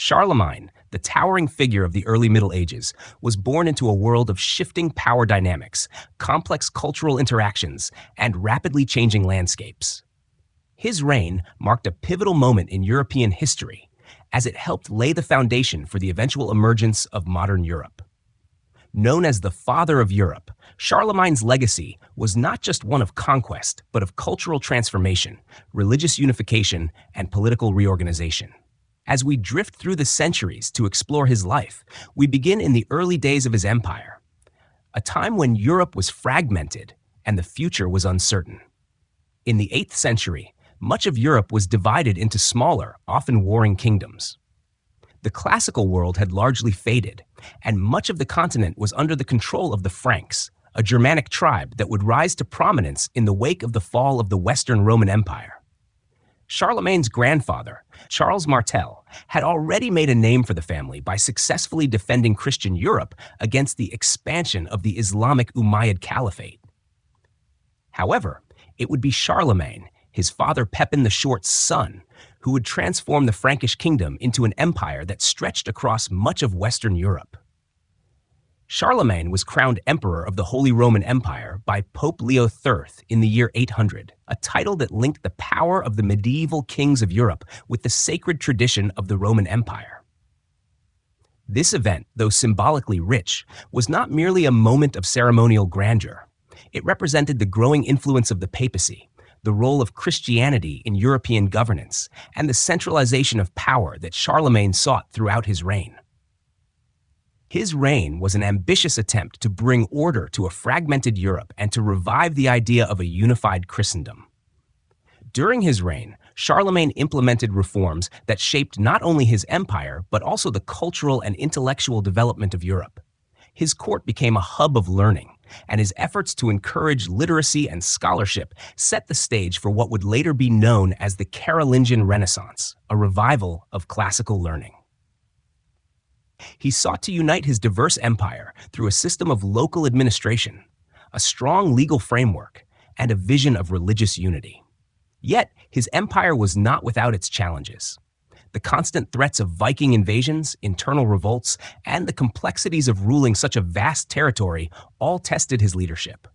Charlemagne, the towering figure of the early Middle Ages, was born into a world of shifting power dynamics, complex cultural interactions, and rapidly changing landscapes. His reign marked a pivotal moment in European history, as it helped lay the foundation for the eventual emergence of modern Europe. Known as the Father of Europe, Charlemagne's legacy was not just one of conquest, but of cultural transformation, religious unification, and political reorganization. As we drift through the centuries to explore his life, we begin in the early days of his empire, a time when Europe was fragmented and the future was uncertain. In the 8th century, much of Europe was divided into smaller, often warring kingdoms. The classical world had largely faded, and much of the continent was under the control of the Franks, a Germanic tribe that would rise to prominence in the wake of the fall of the Western Roman Empire. Charlemagne's grandfather, Charles Martel, had already made a name for the family by successfully defending Christian Europe against the expansion of the Islamic Umayyad Caliphate. However, it would be Charlemagne, his father Pepin the Short's son, who would transform the Frankish kingdom into an empire that stretched across much of Western Europe. Charlemagne was crowned Emperor of the Holy Roman Empire by Pope Leo III in the year 800, a title that linked the power of the medieval kings of Europe with the sacred tradition of the Roman Empire. This event, though symbolically rich, was not merely a moment of ceremonial grandeur. It represented the growing influence of the Papacy, the role of Christianity in European governance, and the centralization of power that Charlemagne sought throughout his reign. His reign was an ambitious attempt to bring order to a fragmented Europe and to revive the idea of a unified Christendom. During his reign, Charlemagne implemented reforms that shaped not only his empire, but also the cultural and intellectual development of Europe. His court became a hub of learning, and his efforts to encourage literacy and scholarship set the stage for what would later be known as the Carolingian Renaissance, a revival of classical learning. He sought to unite his diverse empire through a system of local administration, a strong legal framework, and a vision of religious unity. Yet, his empire was not without its challenges. The constant threats of Viking invasions, internal revolts, and the complexities of ruling such a vast territory all tested his leadership.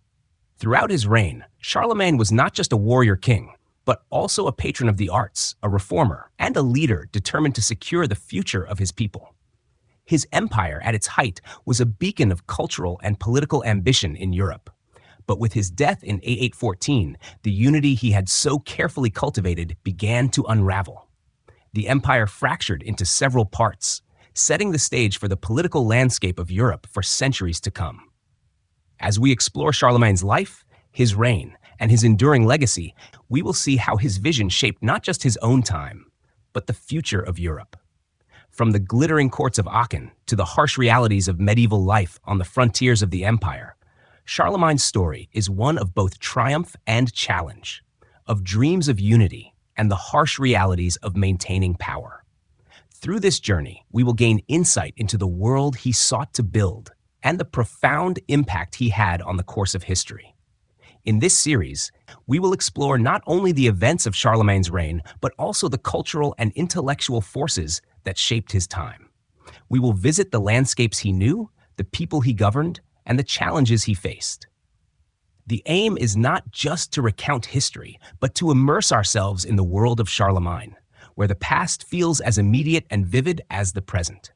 Throughout his reign, Charlemagne was not just a warrior king, but also a patron of the arts, a reformer, and a leader determined to secure the future of his people. His empire, at its height, was a beacon of cultural and political ambition in Europe. But with his death in 814, the unity he had so carefully cultivated began to unravel. The empire fractured into several parts, setting the stage for the political landscape of Europe for centuries to come. As we explore Charlemagne's life, his reign, and his enduring legacy, we will see how his vision shaped not just his own time, but the future of Europe. From the glittering courts of Aachen to the harsh realities of medieval life on the frontiers of the empire, Charlemagne's story is one of both triumph and challenge, of dreams of unity and the harsh realities of maintaining power. Through this journey, we will gain insight into the world he sought to build and the profound impact he had on the course of history. In this series, we will explore not only the events of Charlemagne's reign, but also the cultural and intellectual forces that shaped his time. We will visit the landscapes he knew, the people he governed, and the challenges he faced. The aim is not just to recount history, but to immerse ourselves in the world of Charlemagne, where the past feels as immediate and vivid as the present.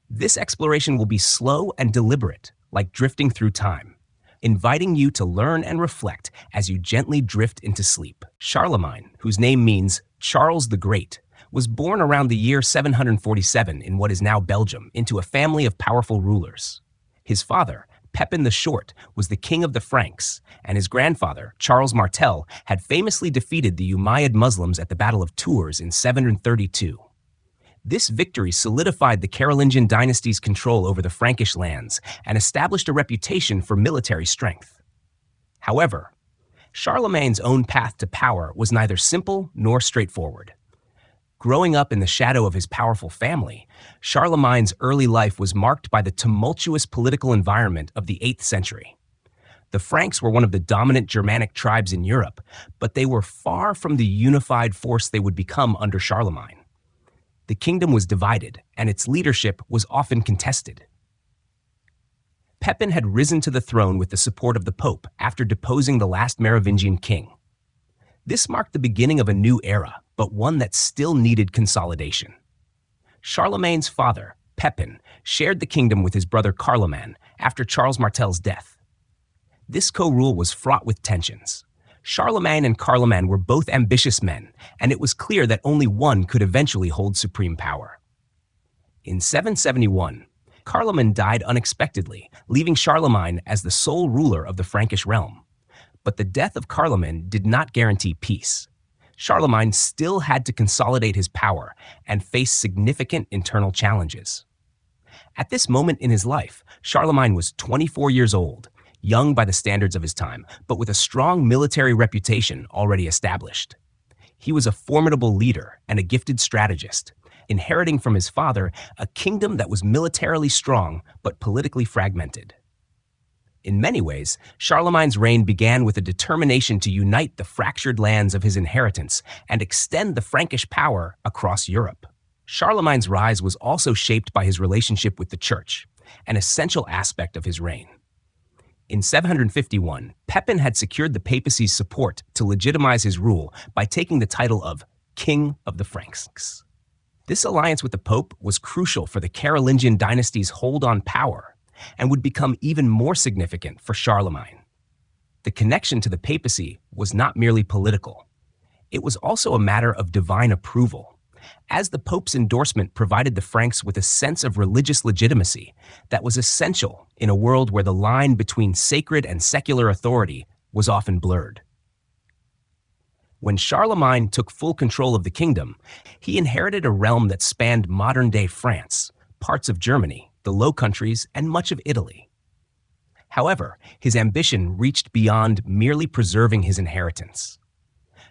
This exploration will be slow and deliberate, like drifting through time, inviting you to learn and reflect as you gently drift into sleep. Charlemagne, whose name means Charles the Great, was born around the year 747 in what is now Belgium into a family of powerful rulers. His father, Pepin the Short, was the king of the Franks, and his grandfather, Charles Martel, had famously defeated the Umayyad Muslims at the Battle of Tours in 732. This victory solidified the Carolingian dynasty's control over the Frankish lands and established a reputation for military strength. However, Charlemagne's own path to power was neither simple nor straightforward. Growing up in the shadow of his powerful family, Charlemagne's early life was marked by the tumultuous political environment of the 8th century. The Franks were one of the dominant Germanic tribes in Europe, but they were far from the unified force they would become under Charlemagne. The kingdom was divided, and its leadership was often contested. Pepin had risen to the throne with the support of the Pope after deposing the last Merovingian king. This marked the beginning of a new era, but one that still needed consolidation. Charlemagne's father, Pepin, shared the kingdom with his brother Carloman after Charles Martel's death. This co-rule was fraught with tensions. Charlemagne and Carloman were both ambitious men, and it was clear that only one could eventually hold supreme power. In 771, Carloman died unexpectedly, leaving Charlemagne as the sole ruler of the Frankish realm. But the death of Carloman did not guarantee peace. Charlemagne still had to consolidate his power and face significant internal challenges. At this moment in his life, Charlemagne was 24 years old, young by the standards of his time, but with a strong military reputation already established. He was a formidable leader and a gifted strategist, inheriting from his father a kingdom that was militarily strong but politically fragmented. In many ways, Charlemagne's reign began with a determination to unite the fractured lands of his inheritance and extend the Frankish power across Europe. Charlemagne's rise was also shaped by his relationship with the Church, an essential aspect of his reign. In 751, Pepin had secured the papacy's support to legitimize his rule by taking the title of King of the Franks. This alliance with the Pope was crucial for the Carolingian dynasty's hold on power and would become even more significant for Charlemagne. The connection to the papacy was not merely political. It was also a matter of divine approval. As the Pope's endorsement provided the Franks with a sense of religious legitimacy that was essential in a world where the line between sacred and secular authority was often blurred. When Charlemagne took full control of the kingdom, he inherited a realm that spanned modern-day France, parts of Germany, the Low Countries, and much of Italy. However, his ambition reached beyond merely preserving his inheritance.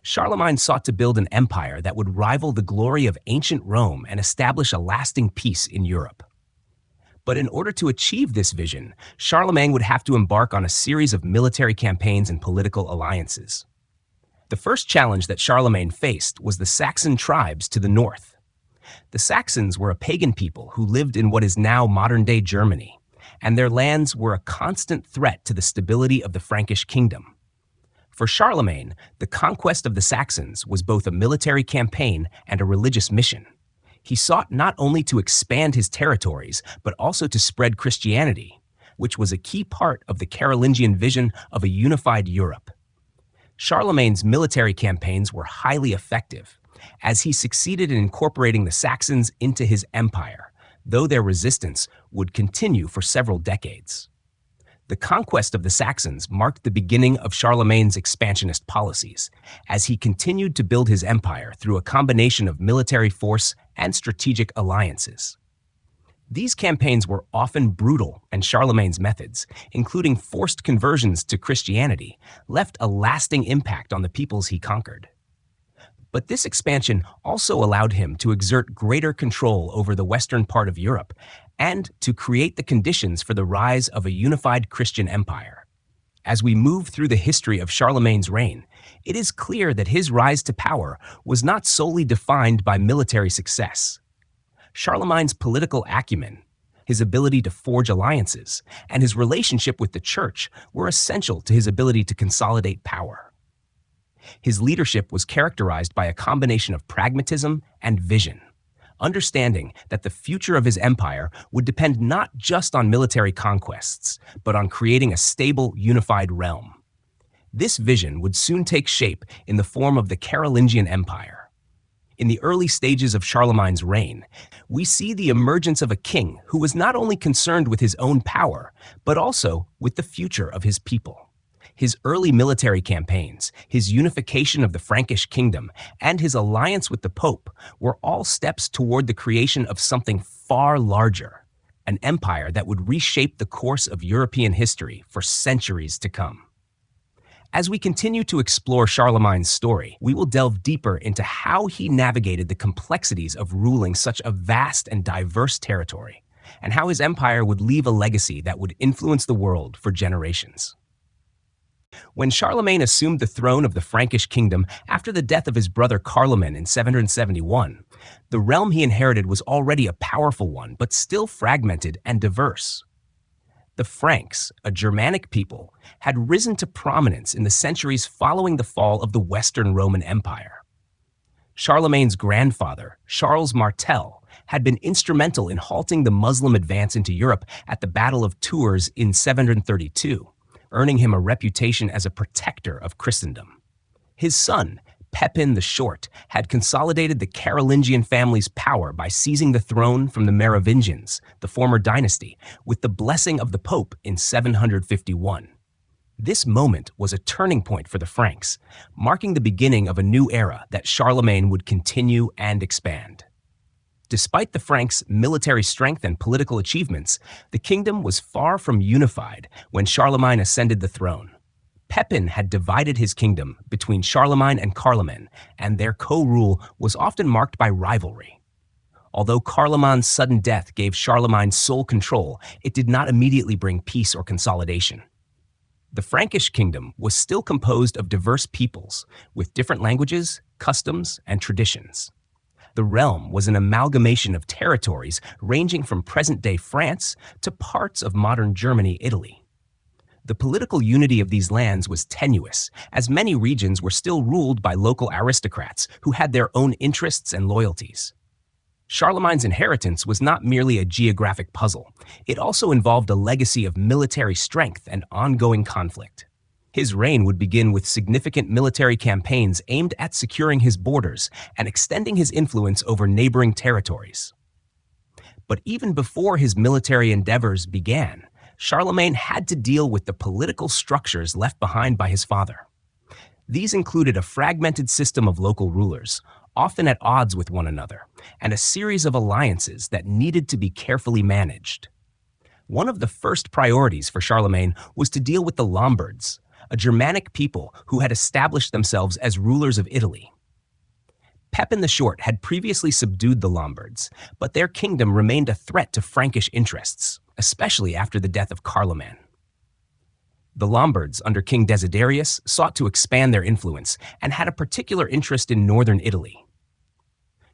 Charlemagne sought to build an empire that would rival the glory of ancient Rome and establish a lasting peace in Europe. But in order to achieve this vision, Charlemagne would have to embark on a series of military campaigns and political alliances. The first challenge that Charlemagne faced was the Saxon tribes to the north. The Saxons were a pagan people who lived in what is now modern-day Germany, and their lands were a constant threat to the stability of the Frankish kingdom. For Charlemagne, the conquest of the Saxons was both a military campaign and a religious mission. He sought not only to expand his territories, but also to spread Christianity, which was a key part of the Carolingian vision of a unified Europe. Charlemagne's military campaigns were highly effective, as he succeeded in incorporating the Saxons into his empire, though their resistance would continue for several decades. The conquest of the Saxons marked the beginning of Charlemagne's expansionist policies, as he continued to build his empire through a combination of military force and strategic alliances. These campaigns were often brutal, and Charlemagne's methods, including forced conversions to Christianity, left a lasting impact on the peoples he conquered. But this expansion also allowed him to exert greater control over the western part of Europe and to create the conditions for the rise of a unified Christian empire. As we move through the history of Charlemagne's reign, it is clear that his rise to power was not solely defined by military success. Charlemagne's political acumen, his ability to forge alliances, and his relationship with the Church were essential to his ability to consolidate power. His leadership was characterized by a combination of pragmatism and vision, understanding that the future of his empire would depend not just on military conquests, but on creating a stable, unified realm. This vision would soon take shape in the form of the Carolingian Empire. In the early stages of Charlemagne's reign, we see the emergence of a king who was not only concerned with his own power, but also with the future of his people. His early military campaigns, his unification of the Frankish kingdom, and his alliance with the Pope were all steps toward the creation of something far larger, an empire that would reshape the course of European history for centuries to come. As we continue to explore Charlemagne's story, we will delve deeper into how he navigated the complexities of ruling such a vast and diverse territory, and how his empire would leave a legacy that would influence the world for generations. When Charlemagne assumed the throne of the Frankish kingdom after the death of his brother Carloman in 771, the realm he inherited was already a powerful one, but still fragmented and diverse. The Franks, a Germanic people, had risen to prominence in the centuries following the fall of the Western Roman Empire. Charlemagne's grandfather, Charles Martel, had been instrumental in halting the Muslim advance into Europe at the Battle of Tours in 732, earning him a reputation as a protector of Christendom. His son, Pepin the Short, had consolidated the Carolingian family's power by seizing the throne from the Merovingians, the former dynasty, with the blessing of the Pope in 751. This moment was a turning point for the Franks, marking the beginning of a new era that Charlemagne would continue and expand. Despite the Franks' military strength and political achievements, the kingdom was far from unified when Charlemagne ascended the throne. Pepin had divided his kingdom between Charlemagne and Carloman, and their co-rule was often marked by rivalry. Although Carloman's sudden death gave Charlemagne sole control, it did not immediately bring peace or consolidation. The Frankish kingdom was still composed of diverse peoples, with different languages, customs, and traditions. The realm was an amalgamation of territories ranging from present-day France to parts of modern Germany, Italy. The political unity of these lands was tenuous, as many regions were still ruled by local aristocrats who had their own interests and loyalties. Charlemagne's inheritance was not merely a geographic puzzle. It also involved a legacy of military strength and ongoing conflict. His reign would begin with significant military campaigns aimed at securing his borders and extending his influence over neighboring territories. But even before his military endeavors began, Charlemagne had to deal with the political structures left behind by his father. These included a fragmented system of local rulers, often at odds with one another, and a series of alliances that needed to be carefully managed. One of the first priorities for Charlemagne was to deal with the Lombards, a Germanic people who had established themselves as rulers of Italy. Pepin the Short had previously subdued the Lombards, but their kingdom remained a threat to Frankish interests, especially after the death of Carloman. The Lombards, under King Desiderius, sought to expand their influence and had a particular interest in northern Italy.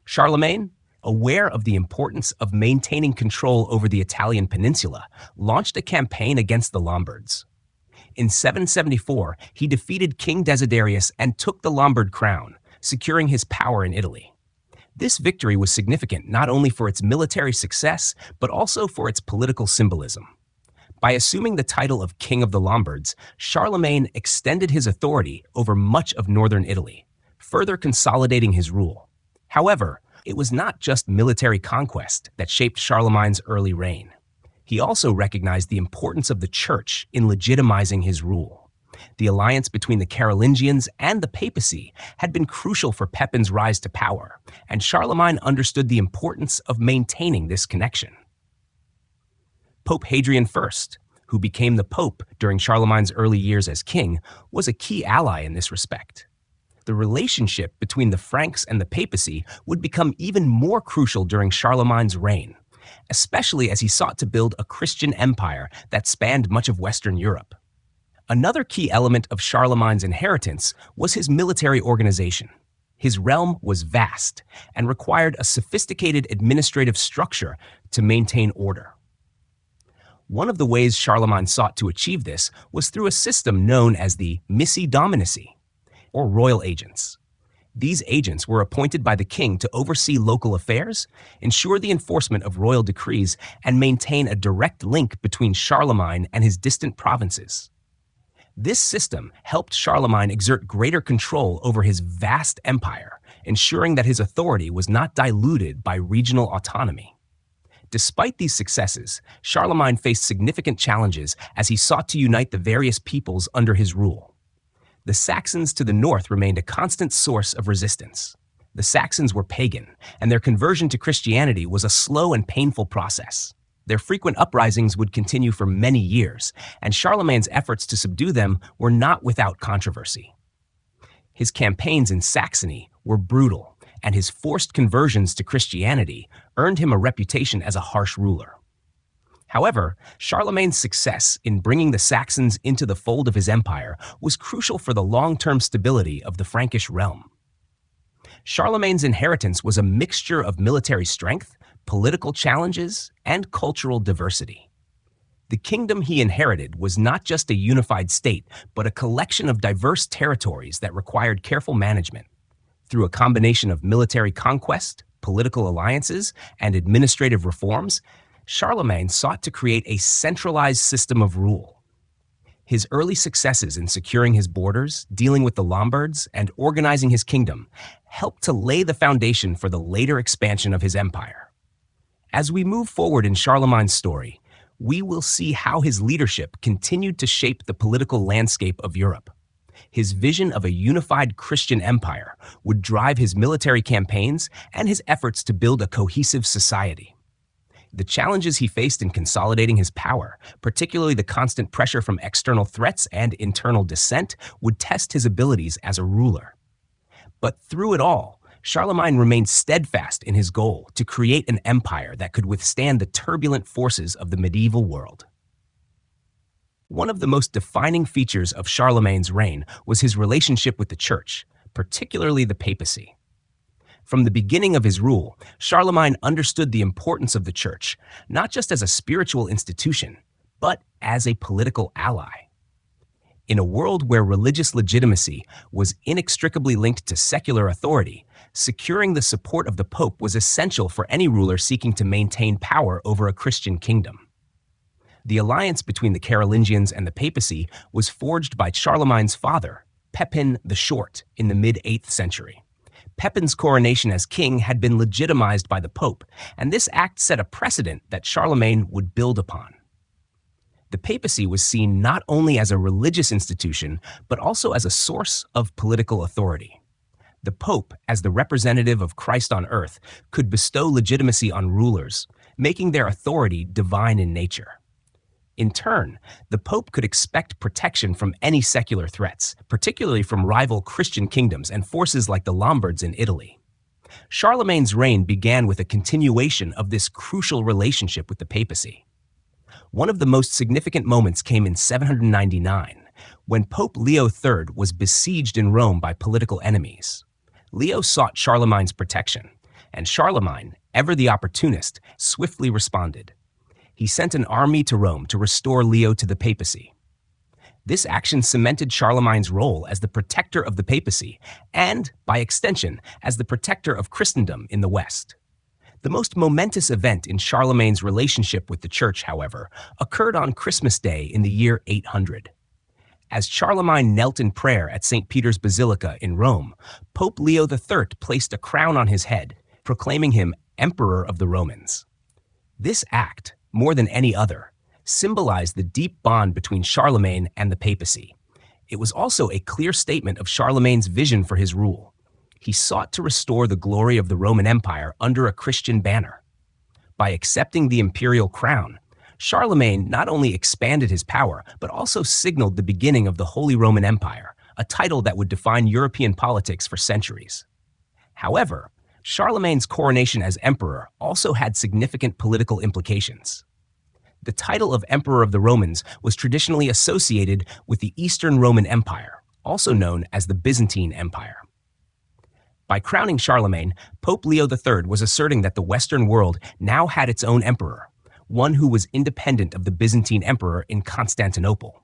Charlemagne, aware of the importance of maintaining control over the Italian peninsula, launched a campaign against the Lombards. In 774, he defeated King Desiderius and took the Lombard crown, securing his power in Italy. This victory was significant not only for its military success, but also for its political symbolism. By assuming the title of King of the Lombards, Charlemagne extended his authority over much of northern Italy, further consolidating his rule. However, it was not just military conquest that shaped Charlemagne's early reign. He also recognized the importance of the church in legitimizing his rule. The alliance between the Carolingians and the Papacy had been crucial for Pepin's rise to power, and Charlemagne understood the importance of maintaining this connection. Pope Hadrian I, who became the pope during Charlemagne's early years as king, was a key ally in this respect. The relationship between the Franks and the Papacy would become even more crucial during Charlemagne's reign, especially as he sought to build a Christian empire that spanned much of Western Europe. Another key element of Charlemagne's inheritance was his military organization. His realm was vast and required a sophisticated administrative structure to maintain order. One of the ways Charlemagne sought to achieve this was through a system known as the missi dominici, or royal agents. These agents were appointed by the king to oversee local affairs, ensure the enforcement of royal decrees, and maintain a direct link between Charlemagne and his distant provinces. This system helped Charlemagne exert greater control over his vast empire, ensuring that his authority was not diluted by regional autonomy. Despite these successes, Charlemagne faced significant challenges as he sought to unite the various peoples under his rule. The Saxons to the north remained a constant source of resistance. The Saxons were pagan, and their conversion to Christianity was a slow and painful process. Their frequent uprisings would continue for many years, and Charlemagne's efforts to subdue them were not without controversy. His campaigns in Saxony were brutal, and his forced conversions to Christianity earned him a reputation as a harsh ruler. However, Charlemagne's success in bringing the Saxons into the fold of his empire was crucial for the long-term stability of the Frankish realm. Charlemagne's inheritance was a mixture of military strength, political challenges, and cultural diversity. The kingdom he inherited was not just a unified state, but a collection of diverse territories that required careful management. Through a combination of military conquest, political alliances, and administrative reforms, Charlemagne sought to create a centralized system of rule. His early successes in securing his borders, dealing with the Lombards, and organizing his kingdom helped to lay the foundation for the later expansion of his empire. As we move forward in Charlemagne's story, we will see how his leadership continued to shape the political landscape of Europe. His vision of a unified Christian empire would drive his military campaigns and his efforts to build a cohesive society. The challenges he faced in consolidating his power, particularly the constant pressure from external threats and internal dissent, would test his abilities as a ruler. But through it all, Charlemagne remained steadfast in his goal to create an empire that could withstand the turbulent forces of the medieval world. One of the most defining features of Charlemagne's reign was his relationship with the Church, particularly the Papacy. From the beginning of his rule, Charlemagne understood the importance of the Church, not just as a spiritual institution, but as a political ally. In a world where religious legitimacy was inextricably linked to secular authority, securing the support of the Pope was essential for any ruler seeking to maintain power over a Christian kingdom. The alliance between the Carolingians and the Papacy was forged by Charlemagne's father, Pepin the Short, in the mid-8th century. Pepin's coronation as king had been legitimized by the Pope, and this act set a precedent that Charlemagne would build upon. The papacy was seen not only as a religious institution, but also as a source of political authority. The Pope, as the representative of Christ on earth, could bestow legitimacy on rulers, making their authority divine in nature. In turn, the Pope could expect protection from any secular threats, particularly from rival Christian kingdoms and forces like the Lombards in Italy. Charlemagne's reign began with a continuation of this crucial relationship with the papacy. One of the most significant moments came in 799, when Pope Leo III was besieged in Rome by political enemies. Leo sought Charlemagne's protection, and Charlemagne, ever the opportunist, swiftly responded. He sent an army to Rome to restore Leo to the papacy. This action cemented Charlemagne's role as the protector of the papacy and, by extension, as the protector of Christendom in the West. The most momentous event in Charlemagne's relationship with the Church, however, occurred on Christmas Day in the year 800. As Charlemagne knelt in prayer at St. Peter's Basilica in Rome, Pope Leo III placed a crown on his head, proclaiming him Emperor of the Romans. This act, more than any other, symbolized the deep bond between Charlemagne and the papacy. It was also a clear statement of Charlemagne's vision for his rule. He sought to restore the glory of the Roman Empire under a Christian banner. By accepting the imperial crown, Charlemagne not only expanded his power, but also signaled the beginning of the Holy Roman Empire, a title that would define European politics for centuries. However, Charlemagne's coronation as emperor also had significant political implications. The title of Emperor of the Romans was traditionally associated with the Eastern Roman Empire, also known as the Byzantine Empire. By crowning Charlemagne, Pope Leo III was asserting that the Western world now had its own emperor, one who was independent of the Byzantine emperor in Constantinople.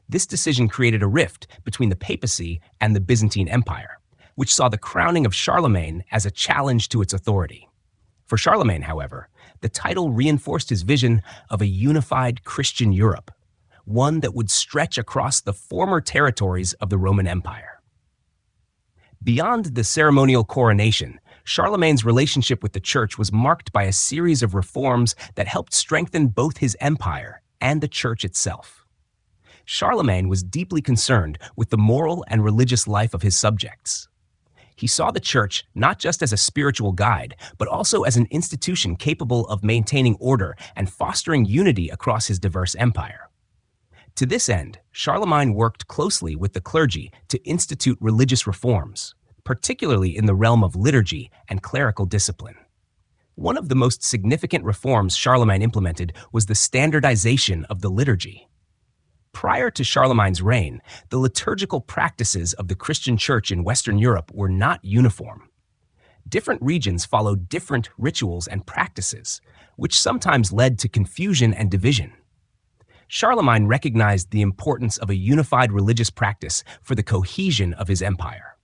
This decision created a rift between the papacy and the Byzantine Empire, which saw the crowning of Charlemagne as a challenge to its authority. For Charlemagne, however, the title reinforced his vision of a unified Christian Europe, one that would stretch across the former territories of the Roman Empire. Beyond the ceremonial coronation, Charlemagne's relationship with the Church was marked by a series of reforms that helped strengthen both his empire and the Church itself. Charlemagne was deeply concerned with the moral and religious life of his subjects. He saw the Church not just as a spiritual guide, but also as an institution capable of maintaining order and fostering unity across his diverse empire. To this end, Charlemagne worked closely with the clergy to institute religious reforms, particularly in the realm of liturgy and clerical discipline. One of the most significant reforms Charlemagne implemented was the standardization of the liturgy. Prior to Charlemagne's reign, the liturgical practices of the Christian Church in Western Europe were not uniform. Different regions followed different rituals and practices, which sometimes led to confusion and division. Charlemagne recognized the importance of a unified religious practice for the cohesion of his empire.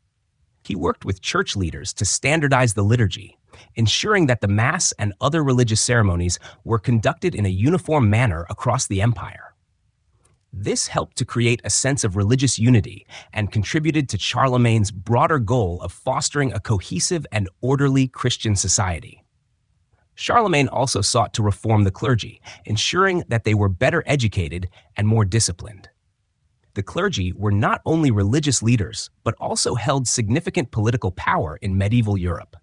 He worked with church leaders to standardize the liturgy, ensuring that the Mass and other religious ceremonies were conducted in a uniform manner across the empire. This helped to create a sense of religious unity and contributed to Charlemagne's broader goal of fostering a cohesive and orderly Christian society. Charlemagne also sought to reform the clergy, ensuring that they were better educated and more disciplined. The clergy were not only religious leaders, but also held significant political power in medieval Europe.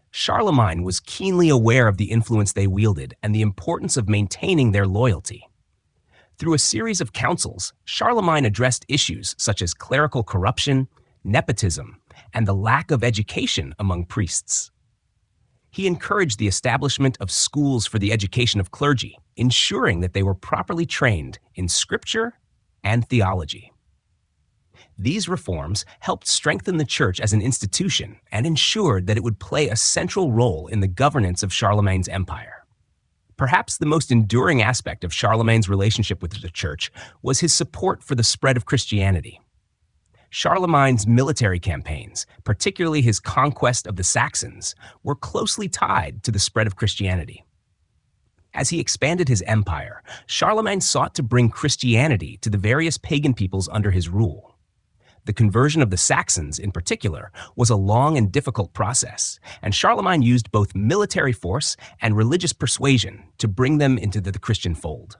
Charlemagne was keenly aware of the influence they wielded and the importance of maintaining their loyalty. Through a series of councils, Charlemagne addressed issues such as clerical corruption, nepotism, and the lack of education among priests. He encouraged the establishment of schools for the education of clergy, ensuring that they were properly trained in scripture and theology. These reforms helped strengthen the church as an institution and ensured that it would play a central role in the governance of Charlemagne's empire. Perhaps the most enduring aspect of Charlemagne's relationship with the church was his support for the spread of Christianity. Charlemagne's military campaigns, particularly his conquest of the Saxons, were closely tied to the spread of Christianity. As he expanded his empire, Charlemagne sought to bring Christianity to the various pagan peoples under his rule. The conversion of the Saxons, in particular, was a long and difficult process, and Charlemagne used both military force and religious persuasion to bring them into the Christian fold.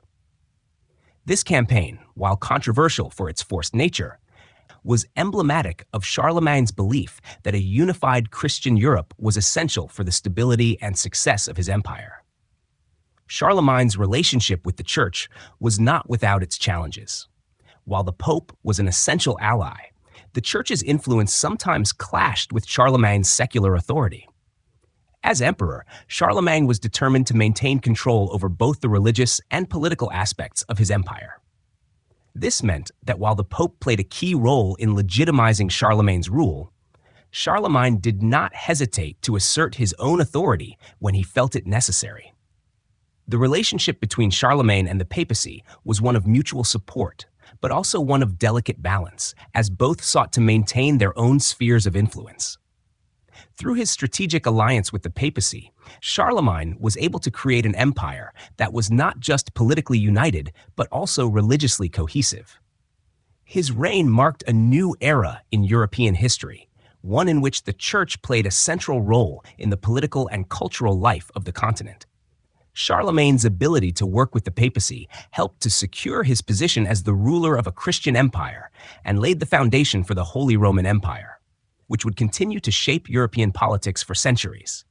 This campaign, while controversial for its forced nature, was emblematic of Charlemagne's belief that a unified Christian Europe was essential for the stability and success of his empire. Charlemagne's relationship with the church was not without its challenges. While the Pope was an essential ally, the church's influence sometimes clashed with Charlemagne's secular authority. As emperor, Charlemagne was determined to maintain control over both the religious and political aspects of his empire. This meant that while the Pope played a key role in legitimizing Charlemagne's rule, Charlemagne did not hesitate to assert his own authority when he felt it necessary. The relationship between Charlemagne and the papacy was one of mutual support, but also one of delicate balance, as both sought to maintain their own spheres of influence. Through his strategic alliance with the papacy, Charlemagne was able to create an empire that was not just politically united, but also religiously cohesive. His reign marked a new era in European history, one in which the church played a central role in the political and cultural life of the continent. Charlemagne's ability to work with the papacy helped to secure his position as the ruler of a Christian empire and laid the foundation for the Holy Roman Empire, which would continue to shape European politics for centuries.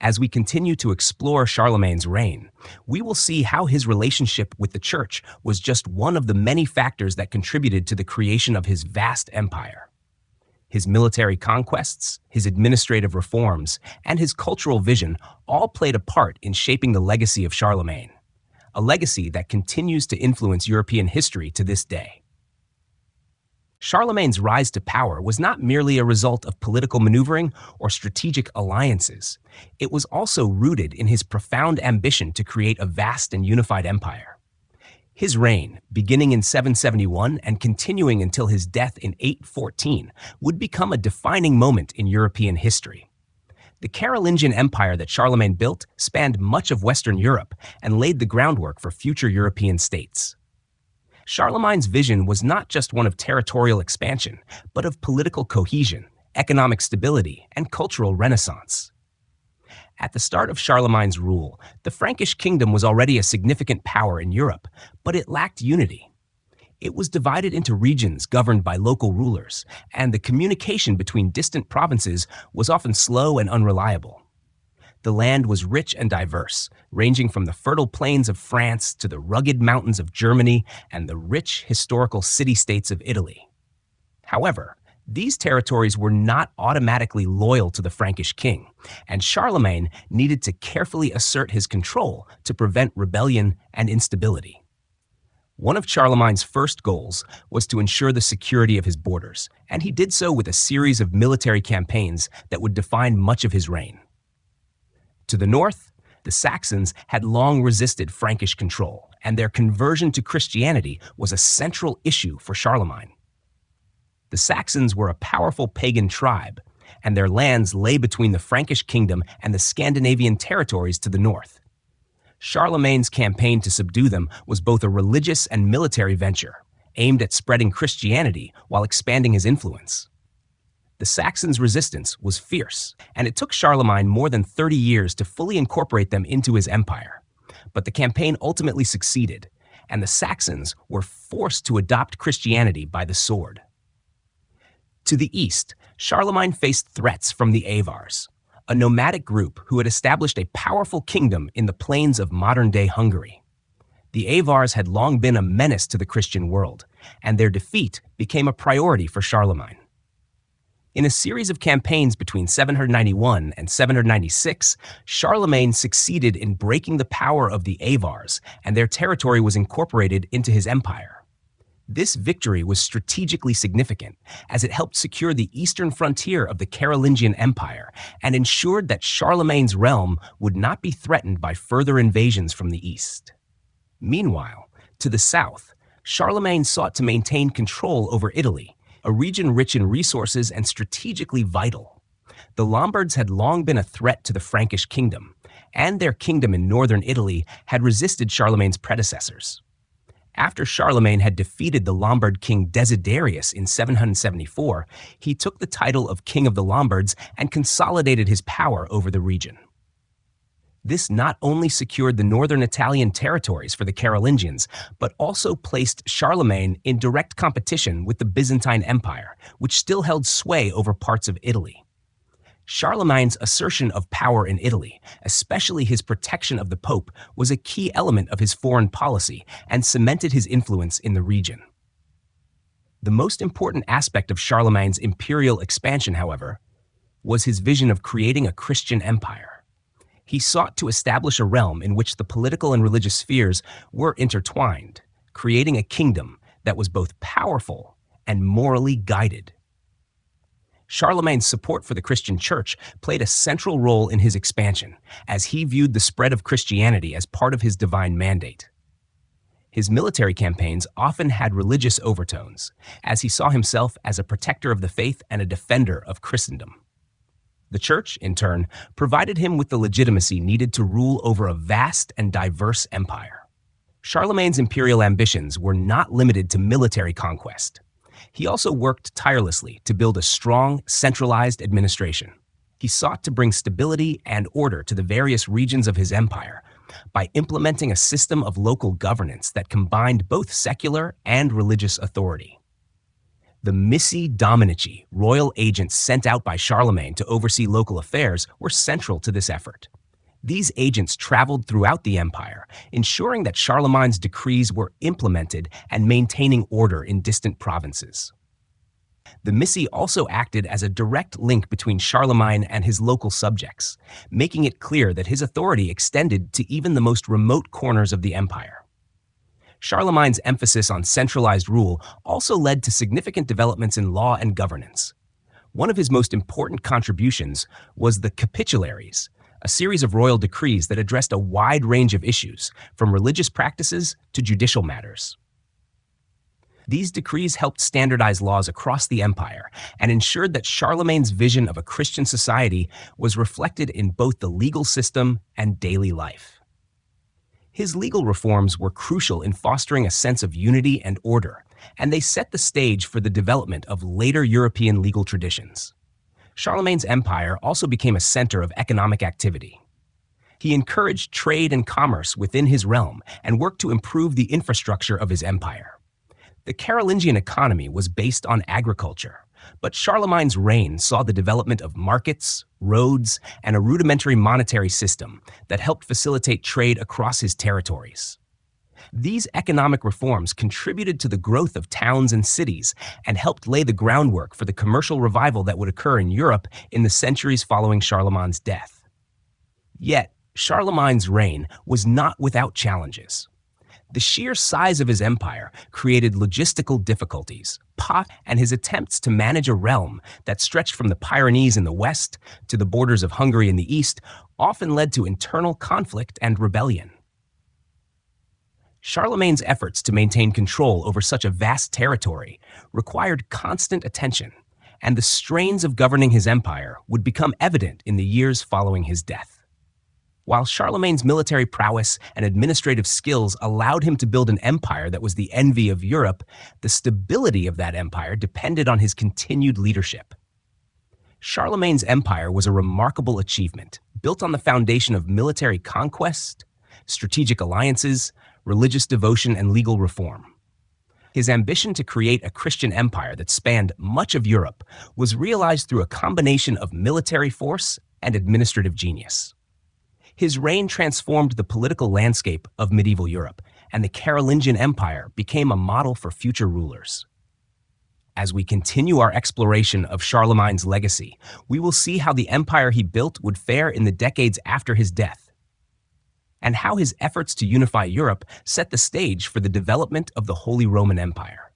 As we continue to explore Charlemagne's reign, we will see how his relationship with the church was just one of the many factors that contributed to the creation of his vast empire. His military conquests, his administrative reforms, and his cultural vision all played a part in shaping the legacy of Charlemagne, a legacy that continues to influence European history to this day. Charlemagne's rise to power was not merely a result of political maneuvering or strategic alliances. It was also rooted in his profound ambition to create a vast and unified empire. His reign, beginning in 771 and continuing until his death in 814, would become a defining moment in European history. The Carolingian Empire that Charlemagne built spanned much of Western Europe and laid the groundwork for future European states. Charlemagne's vision was not just one of territorial expansion, but of political cohesion, economic stability, and cultural renaissance. At the start of Charlemagne's rule, the Frankish kingdom was already a significant power in Europe, but it lacked unity. It was divided into regions governed by local rulers, and the communication between distant provinces was often slow and unreliable. The land was rich and diverse, ranging from the fertile plains of France to the rugged mountains of Germany and the rich historical city-states of Italy. However, These territories were not automatically loyal to the Frankish king, and Charlemagne needed to carefully assert his control to prevent rebellion and instability. One of Charlemagne's first goals was to ensure the security of his borders, and he did so with a series of military campaigns that would define much of his reign. To the north, the Saxons had long resisted Frankish control, and their conversion to Christianity was a central issue for Charlemagne. The Saxons were a powerful pagan tribe, and their lands lay between the Frankish kingdom and the Scandinavian territories to the north. Charlemagne's campaign to subdue them was both a religious and military venture, aimed at spreading Christianity while expanding his influence. The Saxons' resistance was fierce, and it took Charlemagne more than 30 years to fully incorporate them into his empire. But the campaign ultimately succeeded, and the Saxons were forced to adopt Christianity by the sword. To the east, Charlemagne faced threats from the Avars, a nomadic group who had established a powerful kingdom in the plains of modern-day Hungary. The Avars had long been a menace to the Christian world, and their defeat became a priority for Charlemagne. In a series of campaigns between 791 and 796, Charlemagne succeeded in breaking the power of the Avars, and their territory was incorporated into his empire. This victory was strategically significant, as it helped secure the eastern frontier of the Carolingian Empire and ensured that Charlemagne's realm would not be threatened by further invasions from the east. Meanwhile, to the south, Charlemagne sought to maintain control over Italy, a region rich in resources and strategically vital. The Lombards had long been a threat to the Frankish kingdom, and their kingdom in northern Italy had resisted Charlemagne's predecessors. After Charlemagne had defeated the Lombard king Desiderius in 774, he took the title of King of the Lombards and consolidated his power over the region. This not only secured the northern Italian territories for the Carolingians, but also placed Charlemagne in direct competition with the Byzantine Empire, which still held sway over parts of Italy. Charlemagne's assertion of power in Italy, especially his protection of the Pope, was a key element of his foreign policy and cemented his influence in the region. The most important aspect of Charlemagne's imperial expansion, however, was his vision of creating a Christian empire. He sought to establish a realm in which the political and religious spheres were intertwined, creating a kingdom that was both powerful and morally guided. Charlemagne's support for the Christian church played a central role in his expansion, as he viewed the spread of Christianity as part of his divine mandate. His military campaigns often had religious overtones, as he saw himself as a protector of the faith and a defender of Christendom. The church, in turn, provided him with the legitimacy needed to rule over a vast and diverse empire. Charlemagne's imperial ambitions were not limited to military conquest. He also worked tirelessly to build a strong, centralized administration. He sought to bring stability and order to the various regions of his empire by implementing a system of local governance that combined both secular and religious authority. The missi dominici, royal agents sent out by Charlemagne to oversee local affairs, were central to this effort. These agents traveled throughout the empire, ensuring that Charlemagne's decrees were implemented and maintaining order in distant provinces. The missi also acted as a direct link between Charlemagne and his local subjects, making it clear that his authority extended to even the most remote corners of the empire. Charlemagne's emphasis on centralized rule also led to significant developments in law and governance. One of his most important contributions was the capitularies, a series of royal decrees that addressed a wide range of issues, from religious practices to judicial matters. These decrees helped standardize laws across the empire and ensured that Charlemagne's vision of a Christian society was reflected in both the legal system and daily life. His legal reforms were crucial in fostering a sense of unity and order, and they set the stage for the development of later European legal traditions. Charlemagne's empire also became a center of economic activity. He encouraged trade and commerce within his realm and worked to improve the infrastructure of his empire. The Carolingian economy was based on agriculture, but Charlemagne's reign saw the development of markets, roads, and a rudimentary monetary system that helped facilitate trade across his territories. These economic reforms contributed to the growth of towns and cities and helped lay the groundwork for the commercial revival that would occur in Europe in the centuries following Charlemagne's death. Yet, Charlemagne's reign was not without challenges. The sheer size of his empire created logistical difficulties, and his attempts to manage a realm that stretched from the Pyrenees in the west to the borders of Hungary in the east often led to internal conflict and rebellion. Charlemagne's efforts to maintain control over such a vast territory required constant attention, and the strains of governing his empire would become evident in the years following his death. While Charlemagne's military prowess and administrative skills allowed him to build an empire that was the envy of Europe, the stability of that empire depended on his continued leadership. Charlemagne's empire was a remarkable achievement, built on the foundation of military conquest, strategic alliances, religious devotion, and legal reform. His ambition to create a Christian empire that spanned much of Europe was realized through a combination of military force and administrative genius. His reign transformed the political landscape of medieval Europe, and the Carolingian Empire became a model for future rulers. As we continue our exploration of Charlemagne's legacy, we will see how the empire he built would fare in the decades after his death, and how his efforts to unify Europe set the stage for the development of the Holy Roman Empire.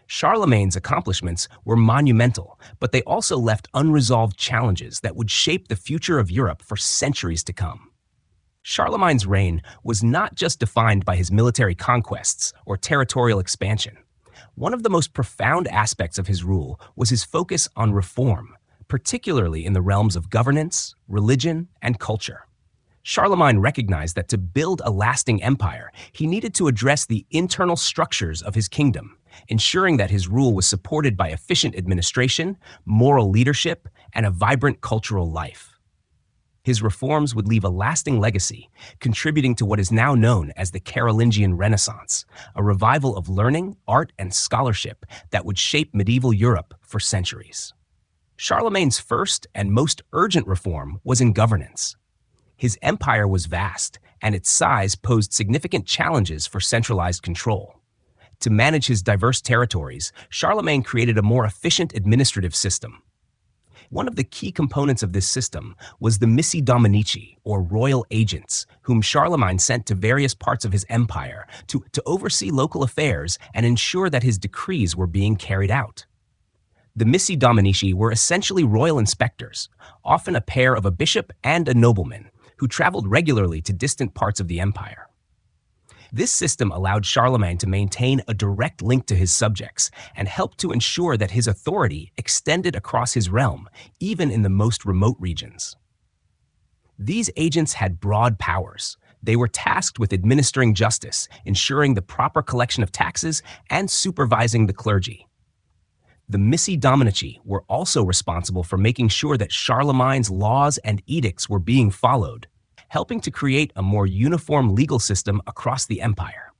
Charlemagne's accomplishments were monumental, but they also left unresolved challenges that would shape the future of Europe for centuries to come. Charlemagne's reign was not just defined by his military conquests or territorial expansion. One of the most profound aspects of his rule was his focus on reform, particularly in the realms of governance, religion, and culture. Charlemagne recognized that to build a lasting empire, he needed to address the internal structures of his kingdom, ensuring that his rule was supported by efficient administration, moral leadership, and a vibrant cultural life. His reforms would leave a lasting legacy, contributing to what is now known as the Carolingian Renaissance, a revival of learning, art, and scholarship that would shape medieval Europe for centuries. Charlemagne's first and most urgent reform was in governance. His empire was vast, and its size posed significant challenges for centralized control. To manage his diverse territories, Charlemagne created a more efficient administrative system. One of the key components of this system was the missi dominici, or royal agents, whom Charlemagne sent to various parts of his empire to oversee local affairs and ensure that his decrees were being carried out. The missi dominici were essentially royal inspectors, often a pair of a bishop and a nobleman, who traveled regularly to distant parts of the empire. This system allowed Charlemagne to maintain a direct link to his subjects and helped to ensure that his authority extended across his realm, even in the most remote regions. These agents had broad powers. They were tasked with administering justice, ensuring the proper collection of taxes, and supervising the clergy. The missi dominici were also responsible for making sure that Charlemagne's laws and edicts were being followed, helping to create a more uniform legal system across the empire.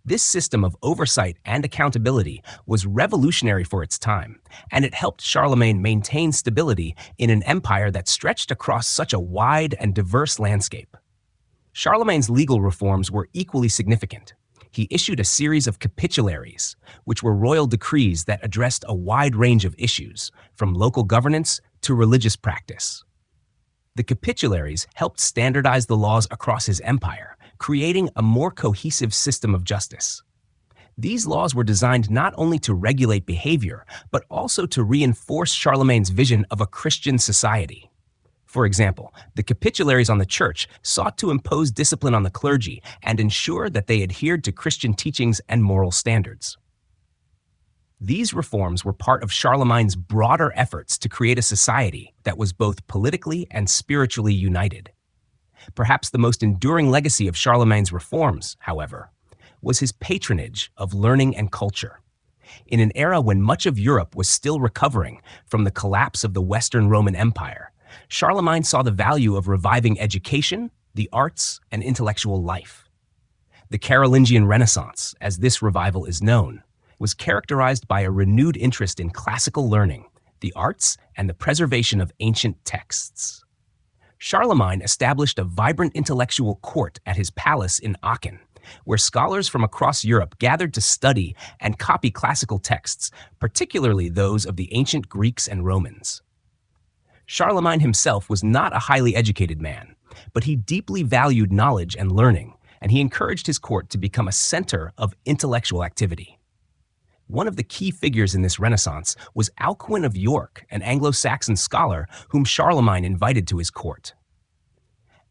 This system of oversight and accountability was revolutionary for its time, and it helped Charlemagne maintain stability in an empire that stretched across such a wide and diverse landscape. Charlemagne's legal reforms were equally significant. He issued a series of capitularies, which were royal decrees that addressed a wide range of issues, from local governance to religious practice. The capitularies helped standardize the laws across his empire, creating a more cohesive system of justice. These laws were designed not only to regulate behavior, but also to reinforce Charlemagne's vision of a Christian society. For example, the capitularies on the church sought to impose discipline on the clergy and ensure that they adhered to Christian teachings and moral standards. These reforms were part of Charlemagne's broader efforts to create a society that was both politically and spiritually united. Perhaps the most enduring legacy of Charlemagne's reforms, however, was his patronage of learning and culture. In an era when much of Europe was still recovering from the collapse of the Western Roman Empire, Charlemagne saw the value of reviving education, the arts, and intellectual life. The Carolingian Renaissance, as this revival is known, was characterized by a renewed interest in classical learning, the arts, and the preservation of ancient texts. Charlemagne established a vibrant intellectual court at his palace in Aachen, where scholars from across Europe gathered to study and copy classical texts, particularly those of the ancient Greeks and Romans. Charlemagne himself was not a highly educated man, but he deeply valued knowledge and learning, and he encouraged his court to become a center of intellectual activity. One of the key figures in this Renaissance was Alcuin of York, an Anglo-Saxon scholar whom Charlemagne invited to his court.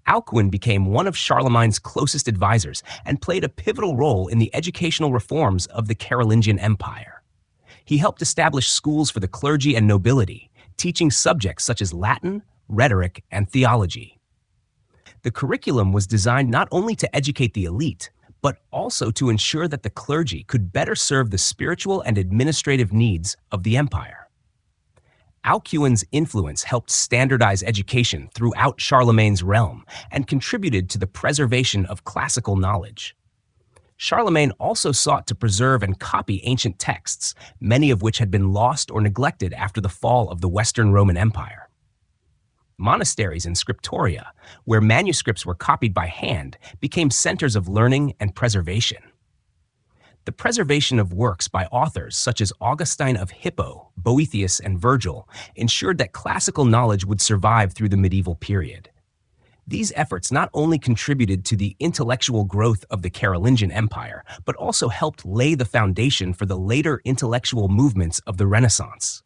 Alcuin became one of Charlemagne's closest advisors and played a pivotal role in the educational reforms of the Carolingian Empire. He helped establish schools for the clergy and nobility, teaching subjects such as Latin, rhetoric, and theology. The curriculum was designed not only to educate the elite, but also to ensure that the clergy could better serve the spiritual and administrative needs of the empire. Alcuin's influence helped standardize education throughout Charlemagne's realm and contributed to the preservation of classical knowledge. Charlemagne also sought to preserve and copy ancient texts, many of which had been lost or neglected after the fall of the Western Roman Empire. Monasteries and scriptoria, where manuscripts were copied by hand, became centers of learning and preservation. The preservation of works by authors such as Augustine of Hippo, Boethius, and Virgil ensured that classical knowledge would survive through the medieval period. These efforts not only contributed to the intellectual growth of the Carolingian Empire, but also helped lay the foundation for the later intellectual movements of the Renaissance.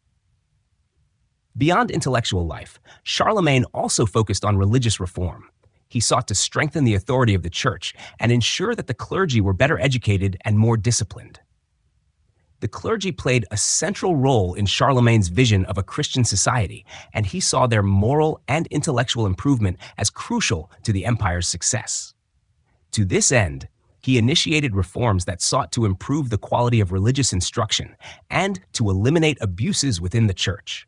Beyond intellectual life, Charlemagne also focused on religious reform. He sought to strengthen the authority of the church and ensure that the clergy were better educated and more disciplined. The clergy played a central role in Charlemagne's vision of a Christian society, and he saw their moral and intellectual improvement as crucial to the empire's success. To this end, he initiated reforms that sought to improve the quality of religious instruction and to eliminate abuses within the church.